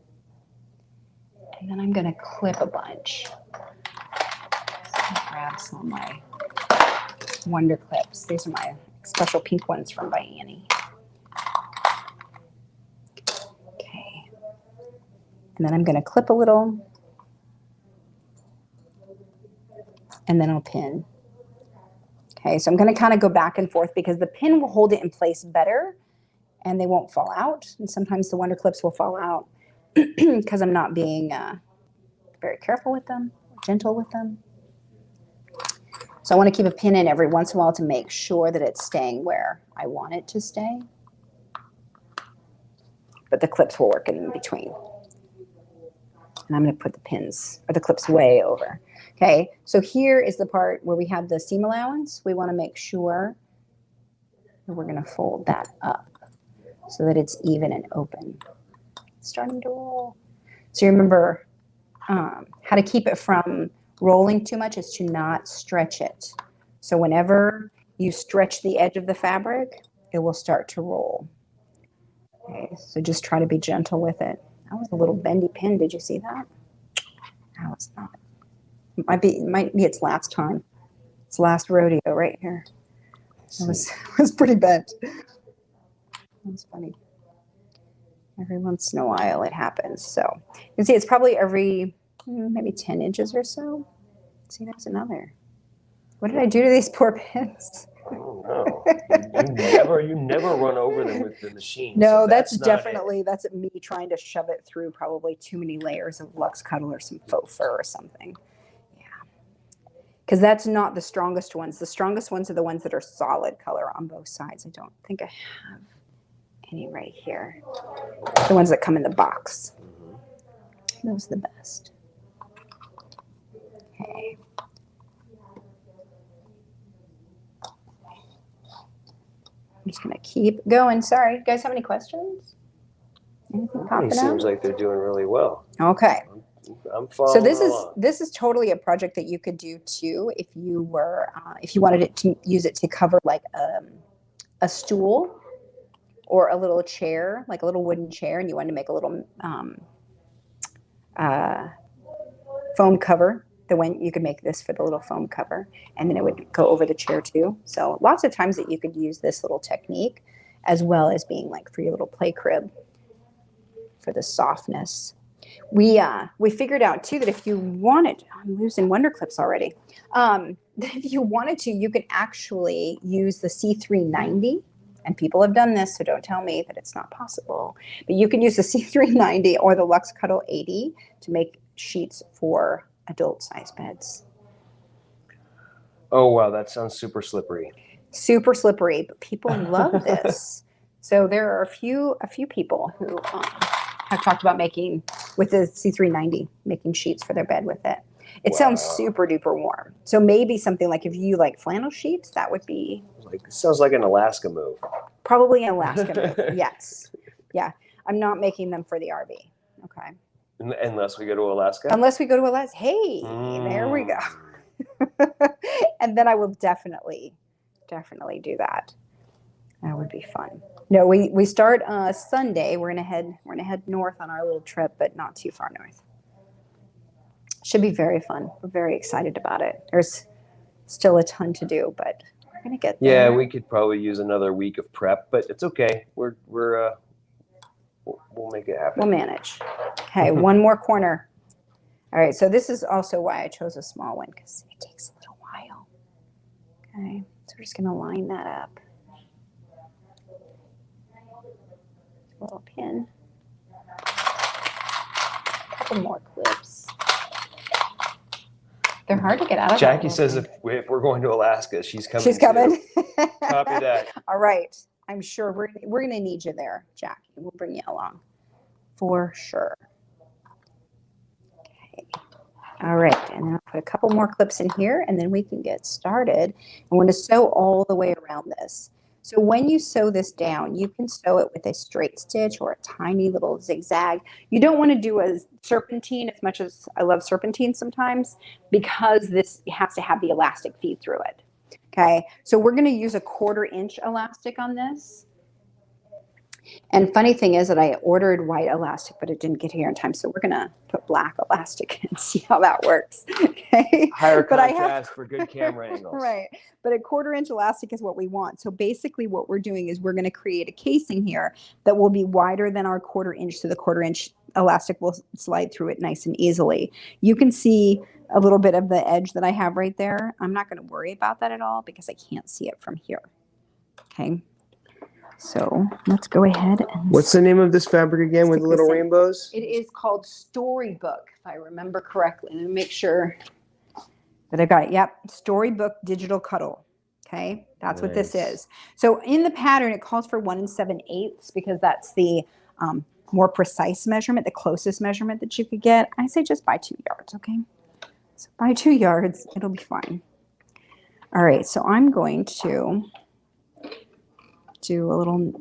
and then I'm going to clip a bunch. So grab some of my Wonder Clips. These are my special pink ones from by Annie. Okay. And then I'm going to clip a little and then I'll pin. Okay, so I'm going to kind of go back and forth because the pin will hold it in place better and they won't fall out. And sometimes the Wonder Clips will fall out because I'm not being very careful with them, gentle with them. So I want to keep a pin in every once in a while to make sure that it's staying where I want it to stay. But the clips will work in between. And I'm going to put the pins or the clips way over. Okay, so here is the part where we have the seam allowance. We want to make sure that we're going to fold that up so that it's even and open. It's starting to roll. So you remember how to keep it from rolling too much is to not stretch it. So whenever you stretch the edge of the fabric, it will start to roll. Okay, so just try to be gentle with it. That was a little bendy pin. Did you see that? No, it's not. It might be its last time. Its last rodeo right here. It was pretty bent. That's funny. Every once in a while it happens. So you can see it's probably every maybe 10 inches or so. See, there's another. What did I do to these poor pins? Oh no! You never run over them with the machine. No, so that's definitely that's me trying to shove it through probably too many layers of Luxe Cuddle or some faux fur or something. Yeah, because that's not the strongest ones. The strongest ones are the ones that are solid color on both sides. I don't think I have any right here. The ones that come in the box. Those are the best. Okay. I'm just going to keep going. Sorry. You guys have any questions? Anything popping up? Seems like they're doing really well. Okay. I'm following So this is totally a project that you could do too if you were if you wanted it to use it to cover like a stool or a little chair, like a little wooden chair, and you wanted to make a little foam cover. You could make this for the little foam cover, and then it would go over the chair too. So lots of times that you could use this little technique as well as being like for your little play crib for the softness. We figured out too that if you wanted, I'm losing Wonder Clips already. That if you wanted to, you could actually use the C390, and people have done this, so don't tell me that it's not possible. But you can use the C390 or the Luxe Cuddle 80 to make sheets for adult size beds. Oh wow, that sounds super slippery. Super slippery, but people love this. So there are a few people who have talked about making with the C390, making sheets for their bed with it. It sounds super duper warm. So maybe something like if you like flannel sheets, that would be like sounds like an Alaska move. Probably an Alaska move. Yes. Yeah. I'm not making them for the RV. Okay. Unless we go to Alaska? Unless we go to Alaska. Hey, there we go. And then I will definitely do that. That would be fun. No, we start Sunday. We're gonna head north on our little trip, but not too far north. Should be very fun. We're very excited about it. There's still a ton to do, but we're gonna get there. Yeah, we could probably use another week of prep, but it's okay. We'll make it happen. We'll manage. Okay, one more corner. All right, so this is also why I chose a small one, because it takes a little while. Okay, so we're just gonna line that up. A little pin. A couple more clips. They're hard to get out of. Jackie says if we're going to Alaska, she's coming. She's coming. Copy that. All right. I'm sure we're going to need you there, Jackie. We'll bring you along for sure. Okay. All right. And then I'll put a couple more clips in here, and then we can get started. I want to sew all the way around this. So when you sew this down, you can sew it with a straight stitch or a tiny little zigzag. You don't want to do a serpentine, as much as I love serpentine sometimes, because this has to have the elastic feed through it. Okay, so we're going to use a 1/4 inch elastic on this. And funny thing is that I ordered white elastic, but it didn't get here in time. So we're going to put black elastic and see how that works. Okay. Higher contrast for good camera angles. Right. But a 1/4 inch elastic is what we want. So basically what we're doing is we're going to create a casing here that will be wider than our 1/4 inch. So the 1/4 inch elastic will slide through it nice and easily. You can see a little bit of the edge that I have right there. I'm not going to worry about that at all because I can't see it from here. Okay. So let's go ahead and. What's the name of this fabric again with the little rainbows? It is called Storybook, if I remember correctly. Let me make sure that I got it. Yep, Storybook Digital Cuddle. Okay, that's what this is. So in the pattern, it calls for 1 7/8 because that's the more precise measurement, the closest measurement that you could get, I say just buy 2 yards, okay? So buy 2 yards, it'll be fine. All right, so I'm going to do a little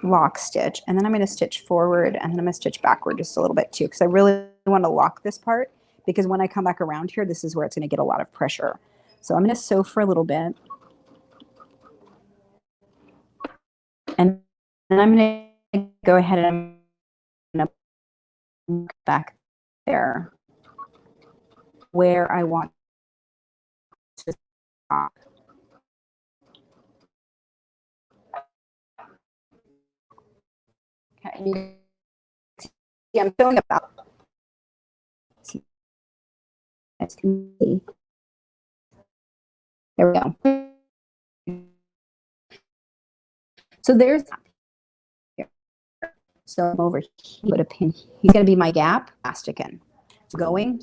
lock stitch, and then I'm going to stitch forward, and then I'm going to stitch backward just a little bit too, because I really want to lock this part, because when I come back around here, this is where it's going to get a lot of pressure. So I'm going to sew for a little bit, and then I'm going to go ahead and I'm going to look back there where I want to stop. Okay, you see I'm sewing about. As you can see. There we go. So there's here. So I'm over here. Put a pin. He's going to be my gap. Elastic in. It's going.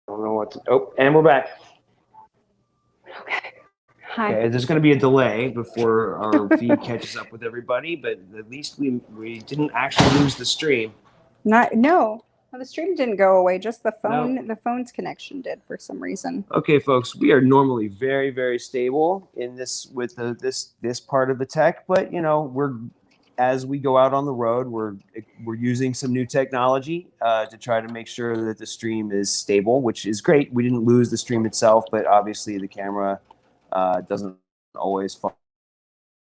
I don't know what to. Oh, and we're back. Okay. Hi. Okay, there's going to be a delay before our feed catches up with everybody, but at least we didn't actually lose the stream. No, the stream didn't go away. Just the phone. No. The phone's connection did for some reason. Okay, folks, we are normally very, very stable in this with this part of the tech, but you know, as we go out on the road, we're using some new technology to try to make sure that the stream is stable, which is great. We didn't lose the stream itself, but obviously the camera doesn't always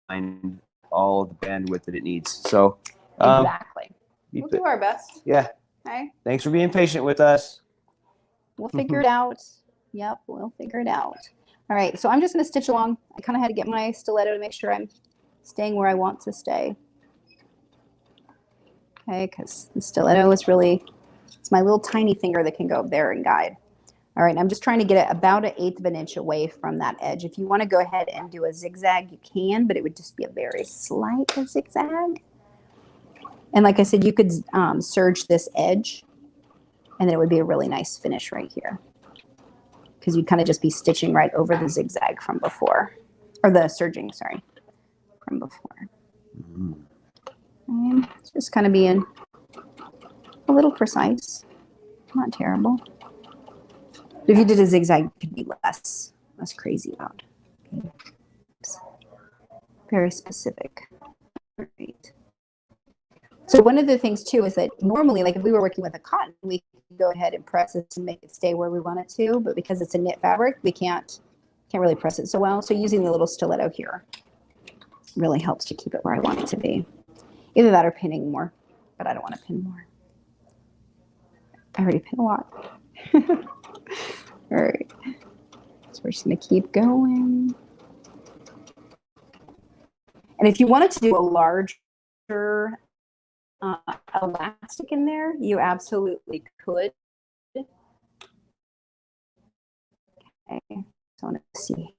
find all of the bandwidth that it needs. So Exactly. We'll do our best. Yeah. Okay. Thanks for being patient with us. We'll figure it out. Yep, we'll figure it out. All right, so I'm just going to stitch along. I kind of had to get my stiletto to make sure I'm staying where I want to stay. Okay, because the stiletto is really, it's my little tiny finger that can go up there and guide. All right, I'm just trying to get it about 1/8 of an inch away from that edge. If you want to go ahead and do a zigzag, you can, but it would just be a very slight zigzag. And like I said, you could serge this edge, and then it would be a really nice finish right here. Because you'd kind of just be stitching right over the zigzag from before. Or the serging, sorry, from before. And it's just kind of being a little precise. Not terrible. If you did a zigzag, it could be less crazy about it. Oops. Very specific. Right. So one of the things too is that normally, like if we were working with a cotton, we could go ahead and press it and make it stay where we want it to. But because it's a knit fabric, we can't really press it so well. So using the little stiletto here really helps to keep it where I want it to be. Either that or pinning more, but I don't want to pin more. I already pin a lot. All right, so we're just going to keep going. And if you wanted to do a larger elastic in there, you absolutely could. Okay, so I want to see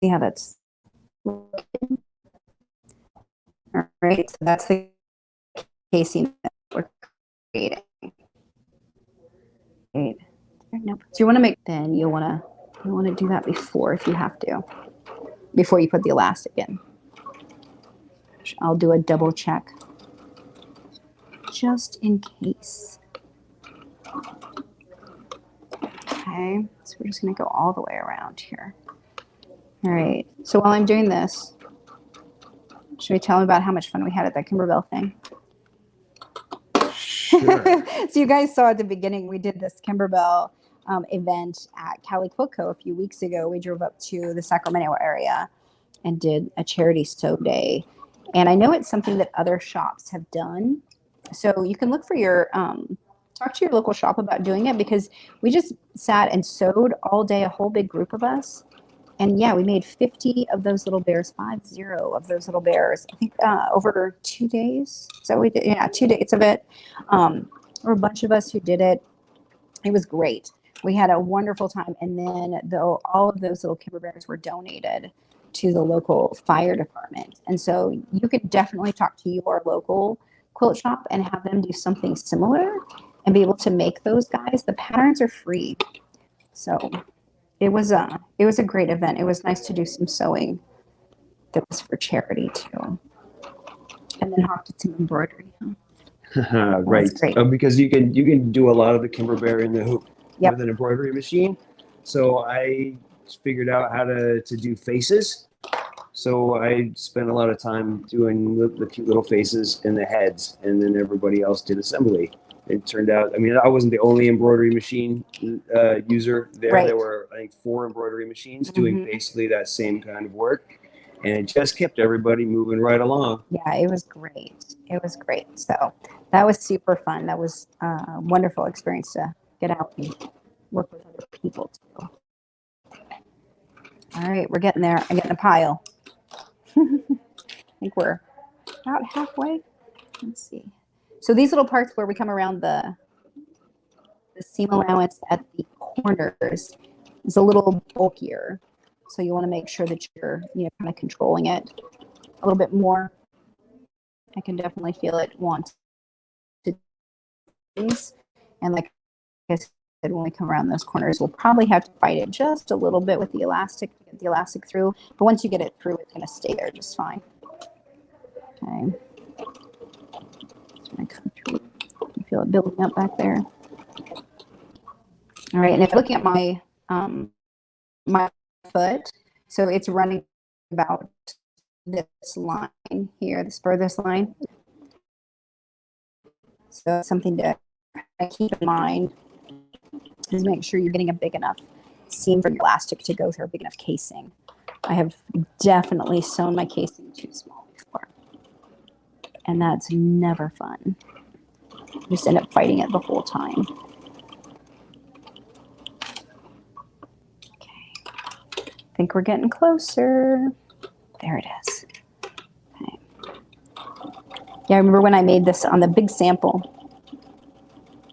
how that's looking. All right, so that's the casing that we're creating. Right. Nope. So you want to make, then you want to do that before, if you have to, before you put the elastic in. I'll do a double check just in case. Okay, so we're just going to go all the way around here. All right, so while I'm doing this, should we tell them about how much fun we had at that Kimberbell thing? Sure. So you guys saw at the beginning, we did this Kimberbell event at Cali Quiltco a few weeks ago. We drove up to the Sacramento area and did a charity sew day. And I know it's something that other shops have done. So you can look for your, talk to your local shop about doing it, because we just sat and sewed all day, a whole big group of us. And yeah, we made 50 of those little bears, 50 of those little bears, I think over 2 days. So we did, yeah, 2 days of it. There were a bunch of us who did it. It was great. We had a wonderful time. And then all of those little Kimber Bears were donated to the local fire department. And so you could definitely talk to your local quilt shop and have them do something similar and be able to make those guys. The patterns are free. So it was a great event. It was nice to do some sewing that was for charity too. And then Hawk did some embroidery. Right. Great. Because you can do a lot of the Kimber Bear in the hoop Yep. with an embroidery machine. So I figured out how to do faces. So I spent a lot of time doing the cute little faces and the heads, and then everybody else did assembly. It turned out, I mean, I wasn't the only embroidery machine user there. Right. There were, I think, 4 embroidery machines doing basically that same kind of work. And it just kept everybody moving right along. Yeah, it was great. It was great. So that was super fun. That was a wonderful experience to get out and work with other people too. All right, we're getting there. I'm getting a pile. I think we're about halfway. Let's see. So these little parts where we come around the seam allowance at the corners is a little bulkier. So you want to make sure that you're, kind of controlling it a little bit more. I can definitely feel it want to things. And like I said, when we come around those corners, we'll probably have to fight it just a little bit with the elastic to get the elastic through. But once you get it through, it's going to stay there just fine. Okay. It's going to come through. You feel it building up back there. All right. And if looking at my my foot, so it's running about this line here, this furthest line. So it's something to keep in mind is make sure you're getting a big enough seam for your elastic to go through, a big enough casing. I have definitely sewn my casing too small before, and that's never fun. You just end up fighting it the whole time. Okay, I think we're getting closer. There it is. Okay. Yeah, I remember when I made this on the big sample.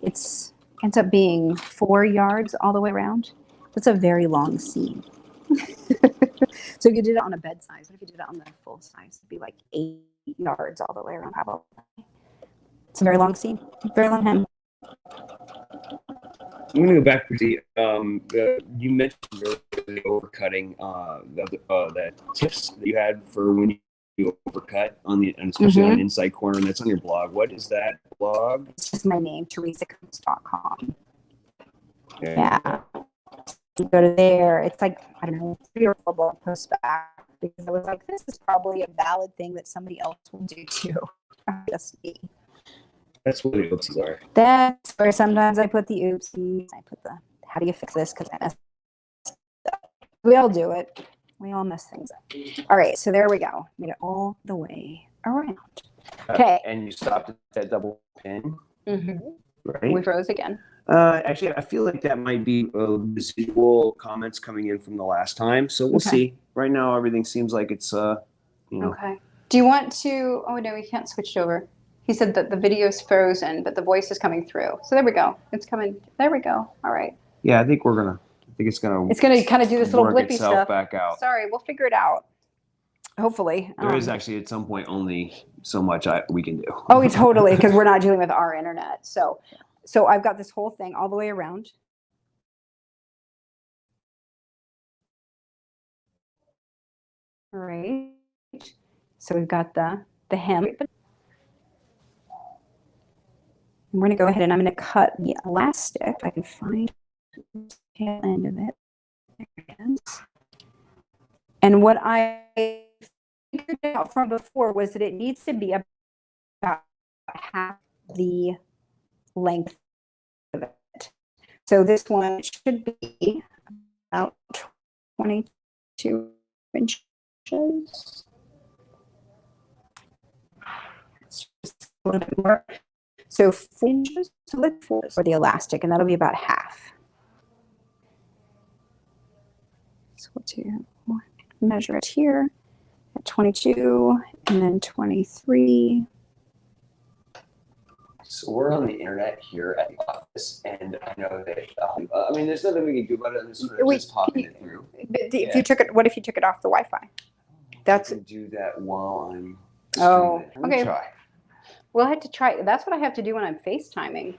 It's ends up being 4 yards all the way around. That's a very long seam. So if you did it on a bed size, but if you did it on the full size, it'd be like 8 yards all the way around. Probably. It's a very long seam, very long hem. I'm going to go back to the, you mentioned the overcutting, the tips that you had for when you overcut on the, and especially on an inside corner, and that's on your blog. What is that blog? It's just my name, teresacombs.com. Okay. Yeah. You go to there. It's like, I don't know, 3 or 4 blog posts back, because I was like, this is probably a valid thing that somebody else will do too. Just me. That's what the oopsies are. That's where sometimes I put the oopsies. I put the, how do you fix this? Because I messed up. We all do it. We all mess things up. All right, so there we go. Made it all the way around. Okay. And you stopped at that double pin, right? We froze again. Actually, I feel like that might be residual comments coming in from the last time. So we'll see. Right now, everything seems like it's, Okay. Do you want to, oh no, we can't switch over. He said that the video is frozen, but the voice is coming through. So there we go. It's coming. There we go. All right. Yeah, I think it's going to kind of do this little blippy stuff. Back out. Sorry, we'll figure it out. Hopefully. There is actually at some point only so much we can do. Oh, totally, because we're not dealing with our internet. So I've got this whole thing all the way around. All right. So we've got the hem. I'm going to go ahead and I'm going to cut the elastic. If I can find the tail end of it. There it is. And what I figured out from before was that it needs to be about half the length of it. So this one should be about 22 inches. It's just a little bit more. So 4 inches to look for the elastic, and that'll be about half. So we'll measure it here at 22 and then 23. So we're on the internet here at the office, and I know that I mean, there's nothing we can do about it. I'm sort of just talking it through. If you took it, what if you took it off the Wi-Fi? That's I can do that while I'm. Oh, streaming. Let me try. We'll have to try. That's what I have to do when I'm FaceTiming.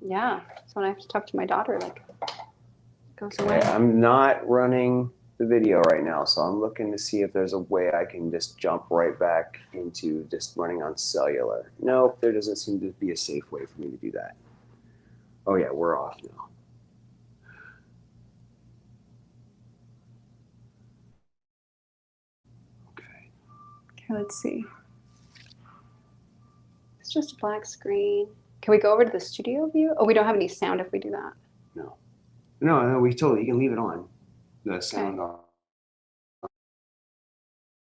Yeah, that's when I have to talk to my daughter. Like, goes away. Okay, I'm not running the video right now, so I'm looking to see if there's a way I can just jump right back into just running on cellular. Nope, there doesn't seem to be a safe way for me to do that. Oh yeah, we're off now. Okay. Okay, let's see. It's just a black screen. Can we go over to the studio view? Oh, we don't have any sound if we do that. No, we totally, you can leave it on. The sound Okay.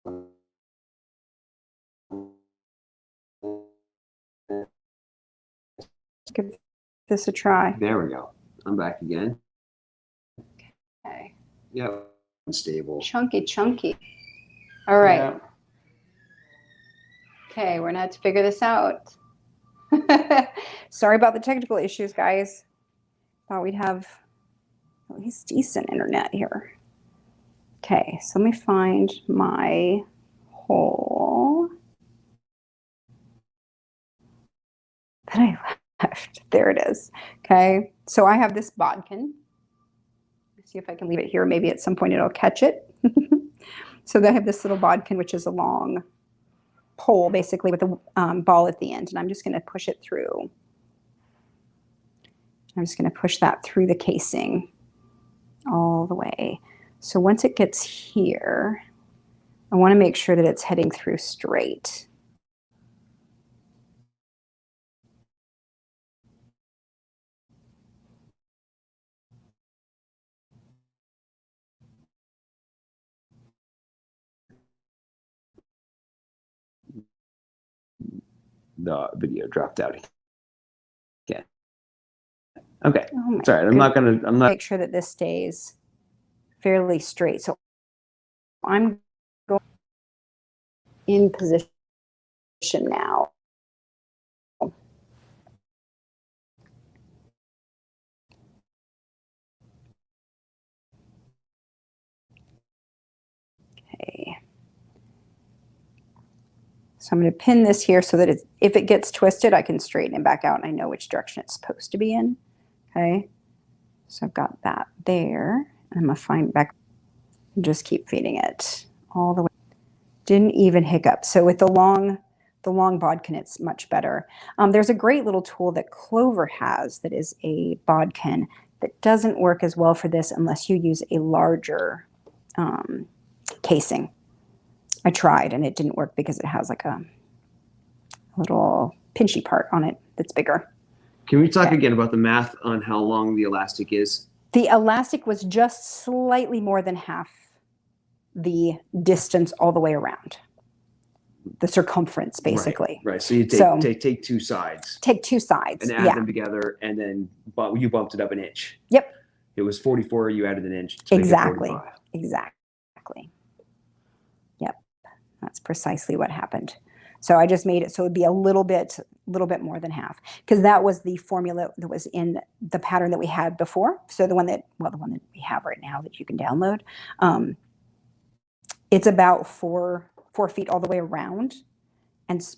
on. Give this a try. There we go. I'm back again. Okay. Yep. Unstable. Chunky. All right. Yeah. Okay, we're gonna have to figure this out. Sorry about the technical issues, guys. Thought we'd have at least decent internet here. Okay, so let me find my hole that I left. There it is. Okay, so I have this bodkin. Let's see if I can leave it here. Maybe at some point it'll catch it. So I have this little bodkin, which is a long pole, basically, with a ball at the end, and I'm just going to push it through. I'm just going to push that through the casing all the way. So once it gets here, I want to make sure that it's heading through straight. The video dropped out again. Okay. Oh my Sorry, I'm not. Make sure that this stays fairly straight. So I'm going in position now. Okay. So I'm going to pin this here so that if it gets twisted, I can straighten it back out and I know which direction it's supposed to be in. Okay. So I've got that there. And I'm going to find back and just keep feeding it all the way. Didn't even hiccup. So with the long bodkin, it's much better. There's a great little tool that Clover has that is a bodkin that doesn't work as well for this unless you use a larger casing. I tried and it didn't work because it has like a little pinchy part on it that's bigger. Can we talk again about the math on how long the elastic is? The elastic was just slightly more than half the distance all the way around. The circumference, basically. Right. So you take two sides. Take two sides. And add them together, and then you bumped it up an inch. Yep. It was 44. You added an inch. Exactly. Exactly. Yep. That's precisely what happened. So I just made it so it'd be a little bit more than half, because that was the formula that was in the pattern that we had before. So the one that we have right now that you can download, it's about four feet all the way around,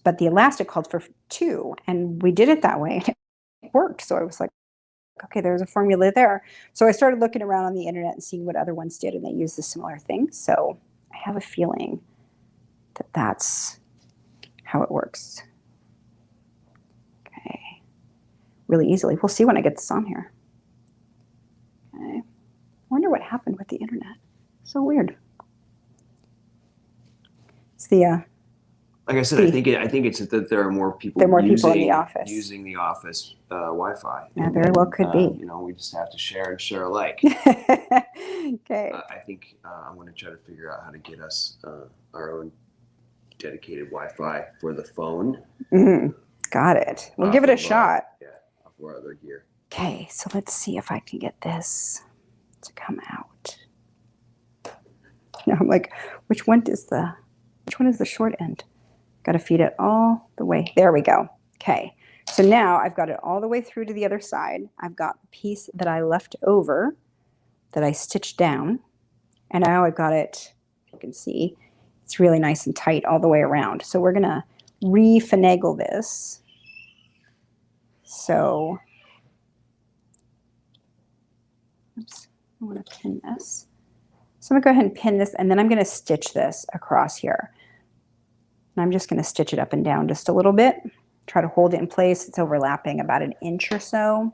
but the elastic called for 2, and we did it that way. It worked. So I was like, okay, there's a formula there. So I started looking around on the internet and seeing what other ones did, and they used a similar thing. So I have a feeling that that's how it works. Okay, really easily. We'll see when I get this on here. Okay, I wonder what happened with the internet. So weird. It's the Like I said, I think it's that there are more people There are more people in the office. using the office Wi-Fi. Yeah, very well could be. You know, we just have to share and share alike. Okay. I think I'm going to try to figure out how to get us our own dedicated Wi-Fi for the phone. Got it. We'll give it a shot. Yeah, off of our other gear. Okay, so let's see if I can get this to come out. Now I'm like, which one is the short end? Got to feed it all the way. There we go. Okay, so now I've got it all the way through to the other side. I've got the piece that I left over that I stitched down, and now I've got it, you can see, it's really nice and tight all the way around. So we're gonna re-finagle this. So, oops, I want to pin this. So I'm gonna go ahead and pin this, and then I'm gonna stitch this across here. And I'm just gonna stitch it up and down just a little bit. Try to hold it in place. It's overlapping about an inch or so.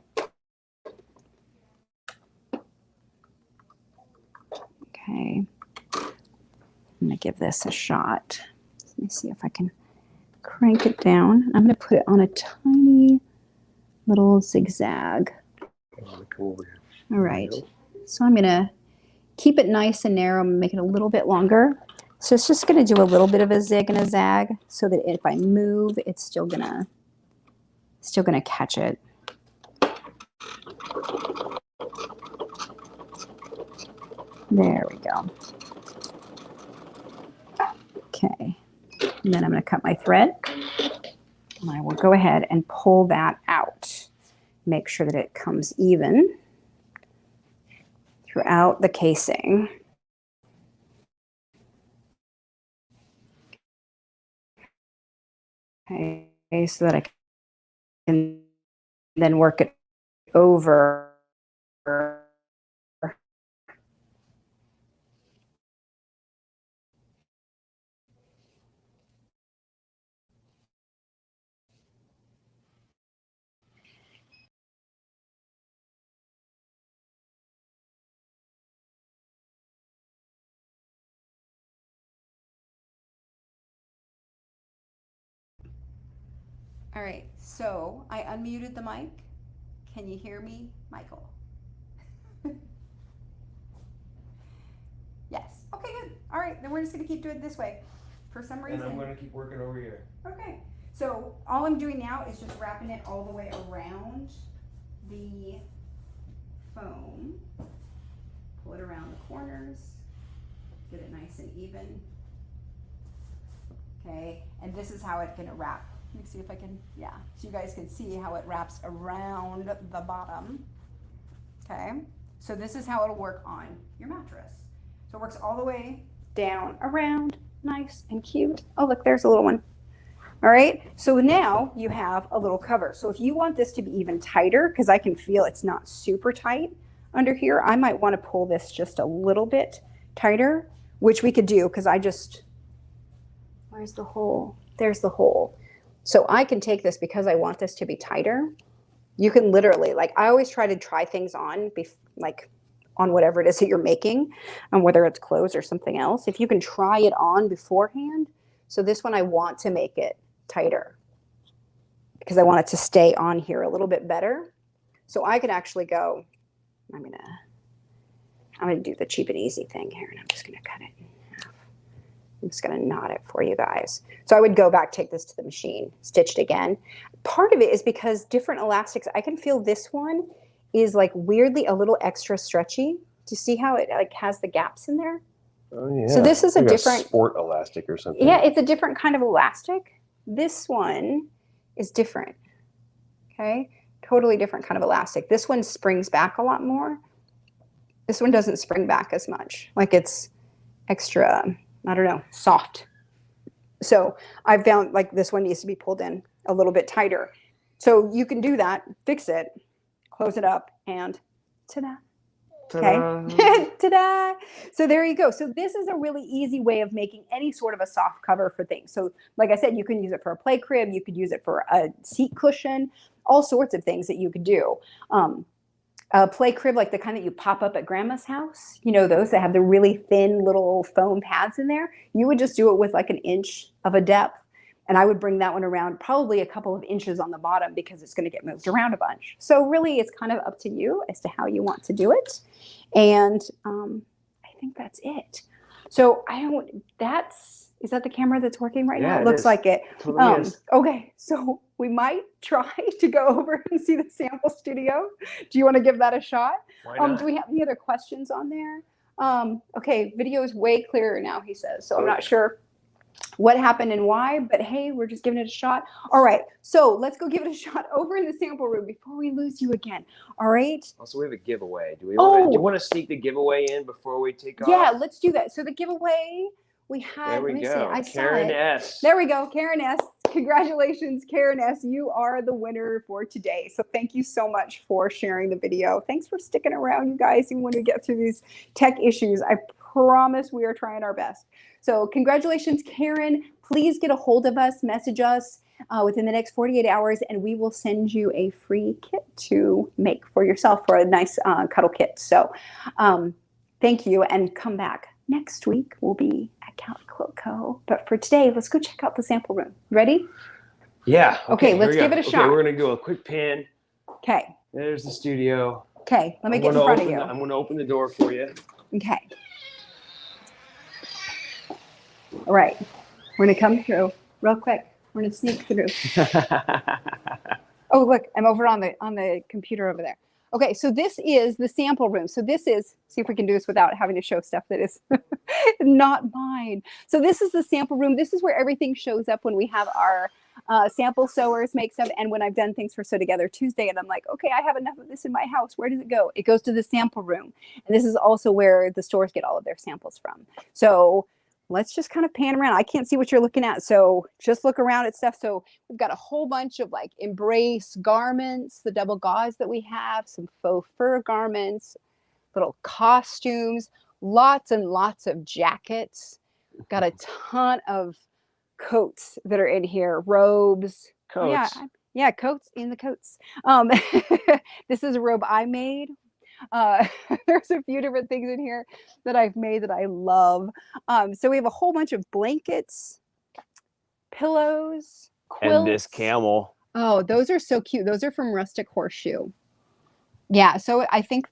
Okay, I'm gonna give this a shot. Let me see if I can crank it down. I'm gonna put it on a tiny little zigzag. All right, so I'm gonna keep it nice and narrow and make it a little bit longer. So it's just gonna do a little bit of a zig and a zag so that if I move, it's still gonna catch it. There we go. Okay, and then I'm gonna cut my thread. And I will go ahead and pull that out. Make sure that it comes even throughout the casing. Okay, so that I can then work it over. All right, so I unmuted the mic. Can you hear me, Michael? Yes. Okay, good. All right, then we're just gonna keep doing it this way. For some reason. And I'm gonna keep working over here. Okay. So all I'm doing now is just wrapping it all the way around the foam. Pull it around the corners. Get it nice and even. Okay, and this is how it's gonna wrap. Let me see if I can, yeah. So you guys can see how it wraps around the bottom. Okay, so this is how it'll work on your mattress. So it works all the way down, around, nice and cute. Oh, look, there's a little one. All right, so now you have a little cover. So if you want this to be even tighter, because I can feel it's not super tight under here, I might want to pull this just a little bit tighter, which we could do because I just, where's the hole? There's the hole. So I can take this because I want this to be tighter. You can literally, like, I always try to try things on, like on whatever it is that you're making, whether it's clothes or something else. If you can try it on beforehand. So this one, I want to make it tighter because I want it to stay on here a little bit better. So I could actually go, I'm gonna do the cheap and easy thing here, and I'm just gonna cut it in half. I'm just gonna knot it for you guys. So I would go back, take this to the machine, stitch it again. Part of it is because different elastics, I can feel this one is like weirdly a little extra stretchy. Do you see how it like has the gaps in there? Oh yeah. So this is a different sport elastic or something. Yeah, it's a different kind of elastic. This one is different. Okay, totally different kind of elastic. This one springs back a lot more. This one doesn't spring back as much. Like it's extra, I don't know, soft. So I found like this one needs to be pulled in a little bit tighter. So you can do that, fix it, close it up, and ta-da. Okay, ta-da. So there you go. So this is a really easy way of making any sort of a soft cover for things. So like I said, you can use it for a play crib, you could use it for a seat cushion, all sorts of things that you could do. A play crib like the kind that you pop up at grandma's house, you know, those that have the really thin little foam pads in there, you would just do it with like an inch of a depth And I would bring that one around probably a couple of inches on the bottom because it's going to get moved around a bunch. So really it's kind of up to you as to how you want to do it. And I think that's it. So is that the camera that's working right now? Yeah, It it looks is. like it. Totally is. Okay, so we might try to go over and see the sample studio. Do you want to give that a shot? Why not? Do we have any other questions on there? Okay, video is way clearer now, he says. So I'm not sure what happened and why, but hey, we're just giving it a shot. All right, so let's go give it a shot over in the sample room before we lose you again. All right. Also, we have a giveaway. Do you want to sneak the giveaway in before we take off? Yeah, let's do that. So the giveaway we had. There we let me go. see, I saw Karen it. S. There we go, Karen S. Congratulations, Karen S. You are the winner for today. So thank you so much for sharing the video. Thanks for sticking around, you guys, even when we get through these tech issues. I promise we are trying our best. So congratulations, Karen. Please get a hold of us, message us within the next 48 hours, and we will send you a free kit to make for yourself for a nice cuddle kit. So thank you, and come back. Next week, we'll be at Cali Quilt Co. But for today, let's go check out the sample room. Ready? Yeah. Okay, let's give it a shot. Okay, we're going to do a quick pan. Okay. There's the studio. Okay, let me get in front of you. I'm going to open the door for you. Okay. All right. We're going to come through real quick. We're going to sneak through. Oh, look, I'm over on the computer over there. Okay, so this is the sample room. So this is, see if we can do this without having to show stuff that is not mine. So this is the sample room. This is where everything shows up when we have our sample sewers make stuff, and when I've done things for Sew Together Tuesday, and I'm like, okay, I have enough of this in my house. Where does it go? It goes to the sample room. And this is also where the stores get all of their samples from. So let's just kind of pan around. I can't see what you're looking at, so just look around at stuff. So we've got a whole bunch of like embrace garments, the double gauze that we have, some faux fur garments, little costumes, lots and lots of jackets. Got a ton of coats that are in here, robes. Coats. Yeah, coats in the coats. This is a robe I made. There's a few different things in here that I've made that I love. So we have a whole bunch of blankets, pillows, quilts. And this camel. Oh, those are so cute. Those are from Rustic Horseshoe. Yeah, so I think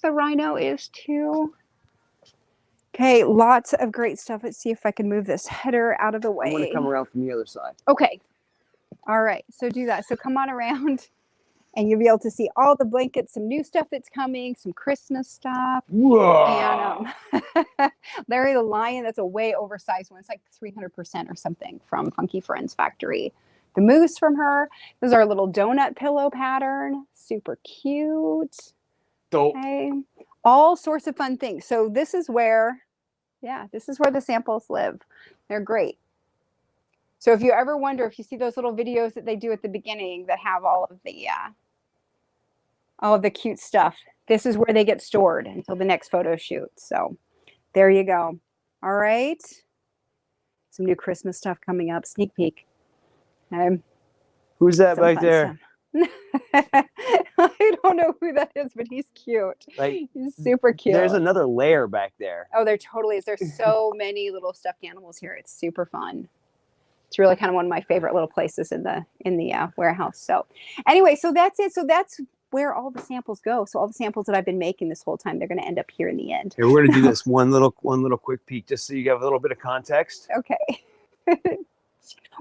the rhino is too. Okay, lots of great stuff. Let's see if I can move this header out of the way. I'm going to come around from the other side. Okay. All right, so do that. So come on around. And you'll be able to see all the blankets, some new stuff that's coming, some Christmas stuff. Whoa. And Larry the Lion, that's a way oversized one. It's like 300% or something from Funky Friends Factory. The moose from her. This is our little donut pillow pattern. Super cute. Dope. Okay. All sorts of fun things. So this is where the samples live. They're great. So if you ever wonder, if you see those little videos that they do at the beginning that have all of the cute stuff, this is where they get stored until the next photo shoot. So there you go. All right. Some new Christmas stuff coming up. Sneak peek. Who's that back there? I don't know who that is, but he's cute. Like, he's super cute. There's another layer back there. Oh, there totally is. There's so many little stuffed animals here. It's super fun. It's really kind of one of my favorite little places in the warehouse. So anyway, so that's it. So that's where all the samples go. So all the samples that I've been making this whole time, they're going to end up here in the end. Here, we're going to do this one little quick peek just so you have a little bit of context. Okay.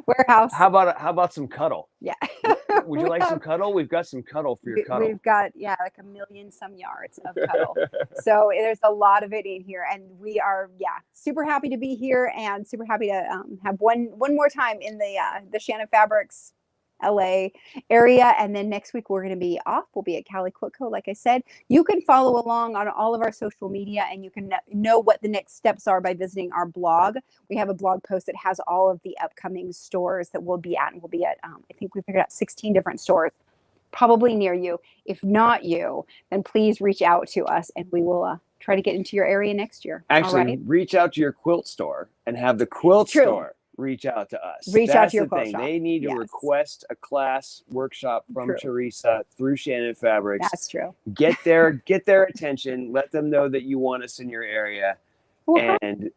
Warehouse. How about some Cuddle? Yeah. Would you like some Cuddle? We've got some Cuddle for your Cuddle. We've got, like 1 million some yards of Cuddle. So there's a lot of it in here, and we are, super happy to be here and super happy to have one more time in the Shannon Fabrics LA area. And then next week we're going to be off. We'll be at Cali Quilt Co. Like I said, you can follow along on all of our social media, and you can know what the next steps are by visiting our blog. We have a blog post that has all of the upcoming stores that we'll be at, and we'll be at, I think we figured out 16 different stores probably near you. If not you, then please reach out to us and we will try to get into your area next year. Actually, reach out to your quilt store and have the quilt store reach out to us. Reach out to your quilt shop. They need to request a class workshop from Teresa through Shannon Fabrics. That's true. Get their attention. Let them know that you want us in your area, and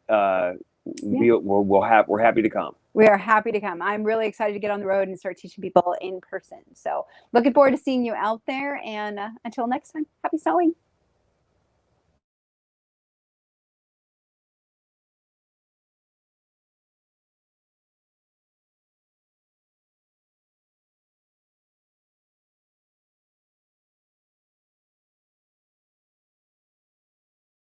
we're happy to come. We are happy to come. I'm really excited to get on the road and start teaching people in person. So looking forward to seeing you out there. And until next time, happy sewing.